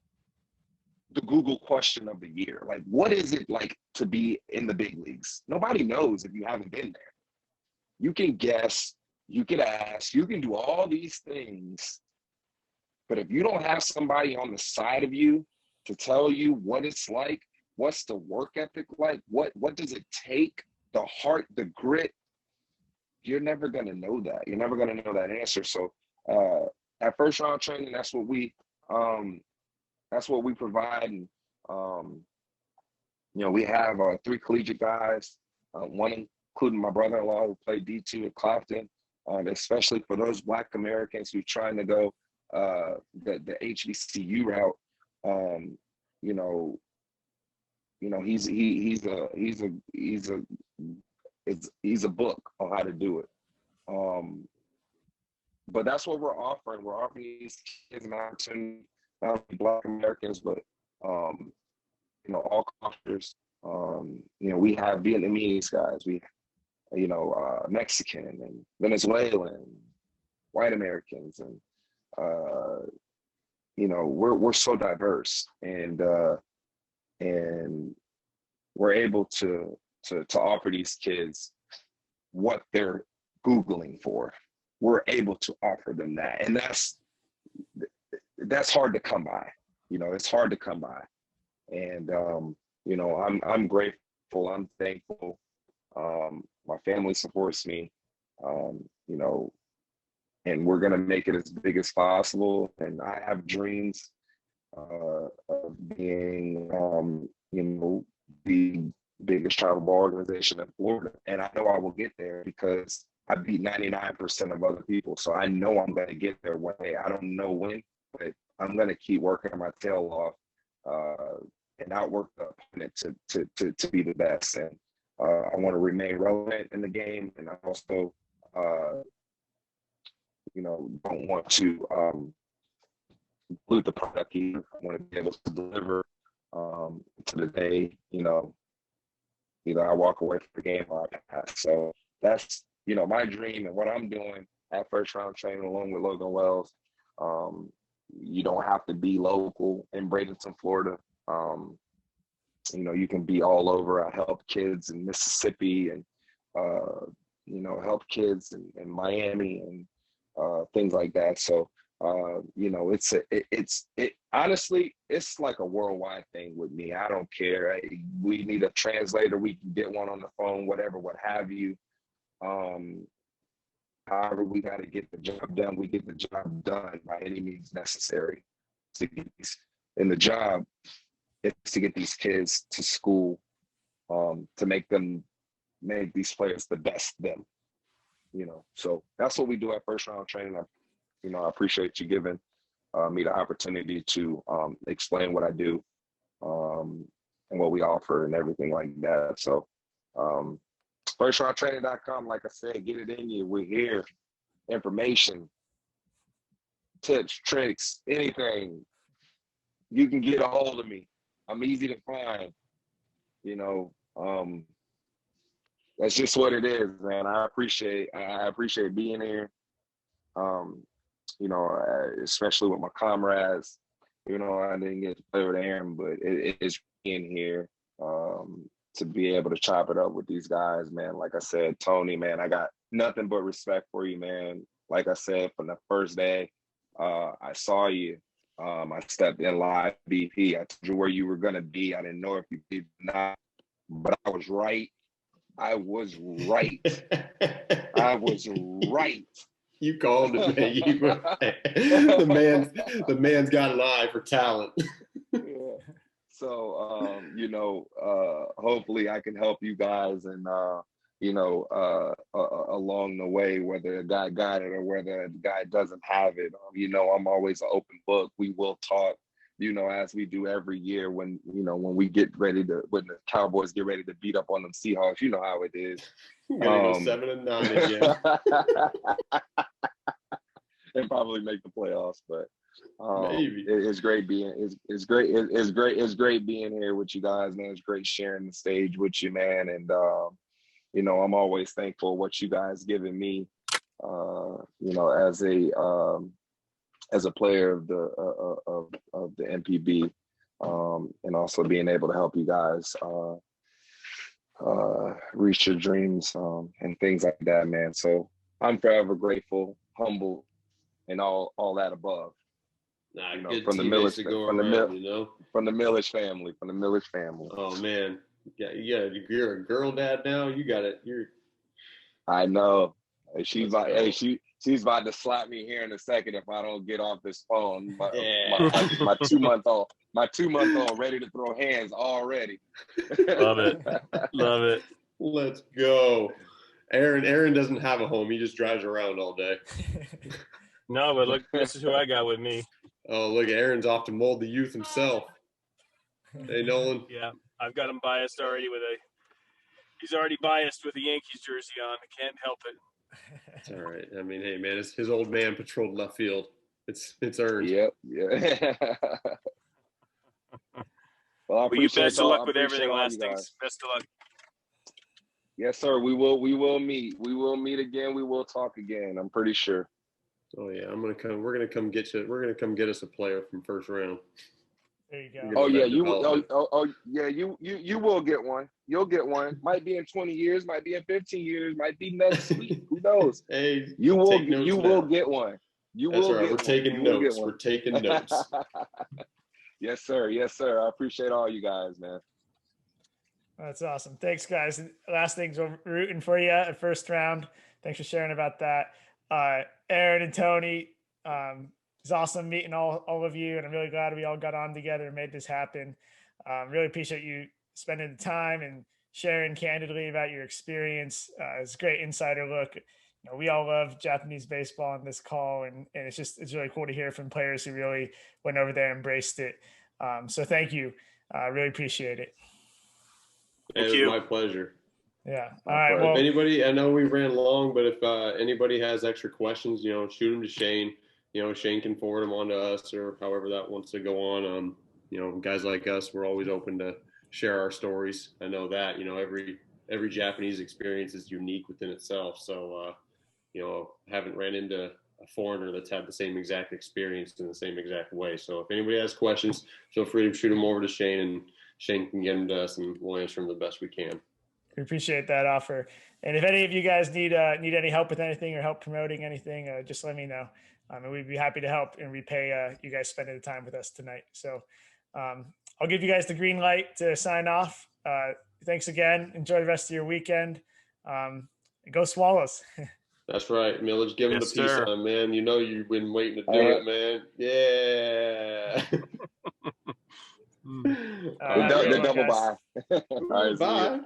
the Google question of the year. Like, what is it like to be in the big leagues? Nobody knows if you haven't been there. You can guess, you can ask, you can do all these things, but if you don't have somebody on the side of you to tell you what it's like, what's the work ethic like, what does it take, the heart, the grit, you're never going to know that. You're never going to know that answer. So at First Round Training, that's what we provide. And we have 3 collegiate guys, one including my brother-in-law who played D2 at Clapton, especially for those Black Americans who are trying to go the HBCU route. He's a book on how to do it. But that's what we're offering. We're offering these kids an opportunity, not only Black Americans, but all cultures. We have Vietnamese guys, we Mexican and Venezuelan, white Americans, and we're so diverse, and we're able to offer these kids what they're Googling for. We're able to offer them that, and that's hard to come by. It's hard to come by, and I'm grateful. I'm thankful. My family supports me, and we're gonna make it as big as possible. And I have dreams of being, the biggest travel ball organization in Florida. And I know I will get there because I beat 99% of other people. So I know I'm going to get there one day. I don't know when, but I'm going to keep working my tail off and outwork the opponent to be the best. And I want to remain relevant in the game. And I also don't want to pollute the product either. I want to be able to deliver to the day, either I walk away from the game or I pass. So that's, my dream and what I'm doing at First Round Training along with Logan Wells. You don't have to be local in Bradenton, Florida. You can be all over. I help kids in Mississippi and, help kids in Miami and things like that. So, honestly, it's like a worldwide thing with me. I don't care. We need a translator. We can get one on the phone, whatever, what have you. However, we got to get the job done. We get the job done by any means necessary. And the job is to get these kids to school, to make these players the best them. So that's what we do at First Round Training. I appreciate you giving me the opportunity to explain what I do and what we offer and everything like that. So firstroundtraining.com, like I said, get it in you. We're here. Information, tips, tricks, anything. You can get a hold of me. I'm easy to find. That's just what it is, man. I appreciate being here. Especially with my comrades. I didn't get to play with Aaron, but it is being here to be able to chop it up with these guys, man. Like I said, Tony, man, I got nothing but respect for you, man. Like I said, from the first day I saw you, I stepped in live BP. I told you where you were going to be. I didn't know if you did not, but I was right. I was right. You called it, man. The man's got an eye for talent. Yeah. So, hopefully I can help you guys and, along the way, whether a guy got it or whether a guy doesn't have it. I'm always an open book. We will talk, as we do every year when we get ready when the Cowboys get ready to beat up on them Seahawks, you know how it is. Gonna go 7-9 again. And probably make the playoffs, but maybe. It's great being it's great being here with you guys, man. It's great sharing the stage with you, man. And I'm always thankful for what you guys given me, as a player of the MPB, and also being able to help you guys reach your dreams and things like that, man. So I'm forever grateful, humble, and all that above. From the Milledge family. Oh man, you're a girl dad now. You got it. I know. She's about to slap me here in a second if I don't get off this phone. My 2-month-old ready to throw hands already. Love it. Let's go. Aaron doesn't have a home. He just drives around all day. No, but look, this is who I got with me. Oh, look, Aaron's off to mold the youth himself. Hey, Nolan. Yeah, I've got him biased already he's already biased with a Yankees jersey on. I can't help it. It's all right. I mean, hey, man, his old man patrolled left field. It's earned. Yep. Yeah. Well, you best of luck with everything, Lastings. Best of luck. Yes, sir. We will meet. We will meet again. We will talk again. I'm pretty sure. Oh yeah, we're gonna come get you. We're gonna come get us a player from first round. There you go. Oh yeah, you will get one. You'll get one. Might be in 20 years, might be in 15 years, might be next week. Who knows? Hey, you will get one. That's right. We're taking notes. We're taking notes. Yes, sir. Yes, sir. I appreciate all you guys, man. That's awesome. Thanks, guys. Lastings, we're rooting for you at first round. Thanks for sharing about that. Aaron and Tony, it's awesome meeting all of you, and I'm really glad we all got on together and made this happen. Really appreciate you spending the time and sharing candidly about your experience. It's a great insider look. We all love Japanese baseball on this call, and it's really cool to hear from players who really went over there and embraced it. So thank you. Really appreciate it. It was my pleasure. Yeah. All right. Well, if anybody, I know we ran long, but if anybody has extra questions, shoot them to Shane. Shane can forward them on to us or however that wants to go on. Guys like us, we're always open to share our stories. I know that, every Japanese experience is unique within itself. So, haven't ran into a foreigner that's had the same exact experience in the same exact way. So if anybody has questions, feel free to shoot them over to Shane, and Shane can get them to us, and we'll answer them the best we can. We appreciate that offer. And if any of you guys need any help with anything or help promoting anything, just let me know. And we'd be happy to help and repay you guys spending the time with us tonight. So I'll give you guys the green light to sign off. Thanks again. Enjoy the rest of your weekend. Go Swallows. That's right. Milledge, give him the peace sign, man. You've been waiting to do it, man. Yeah. The double bye. All right, bye.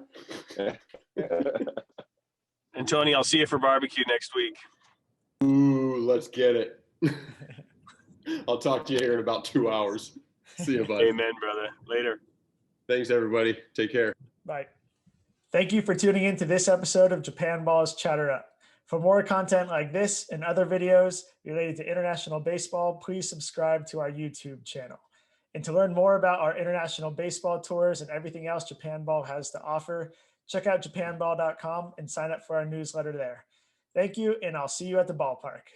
And Tony, I'll see you for barbecue next week. Ooh, let's get it. I'll talk to you here in about 2 hours. See you, buddy. Amen, brother. Later. Thanks, everybody. Take care. Bye. Thank you for tuning in to this episode of Japan Ball's Chatter Up. For more content like this and other videos related to international baseball, please subscribe to our YouTube channel. And to learn more about our international baseball tours and everything else Japan Ball has to offer, check out japanball.com and sign up for our newsletter there. Thank you, and I'll see you at the ballpark.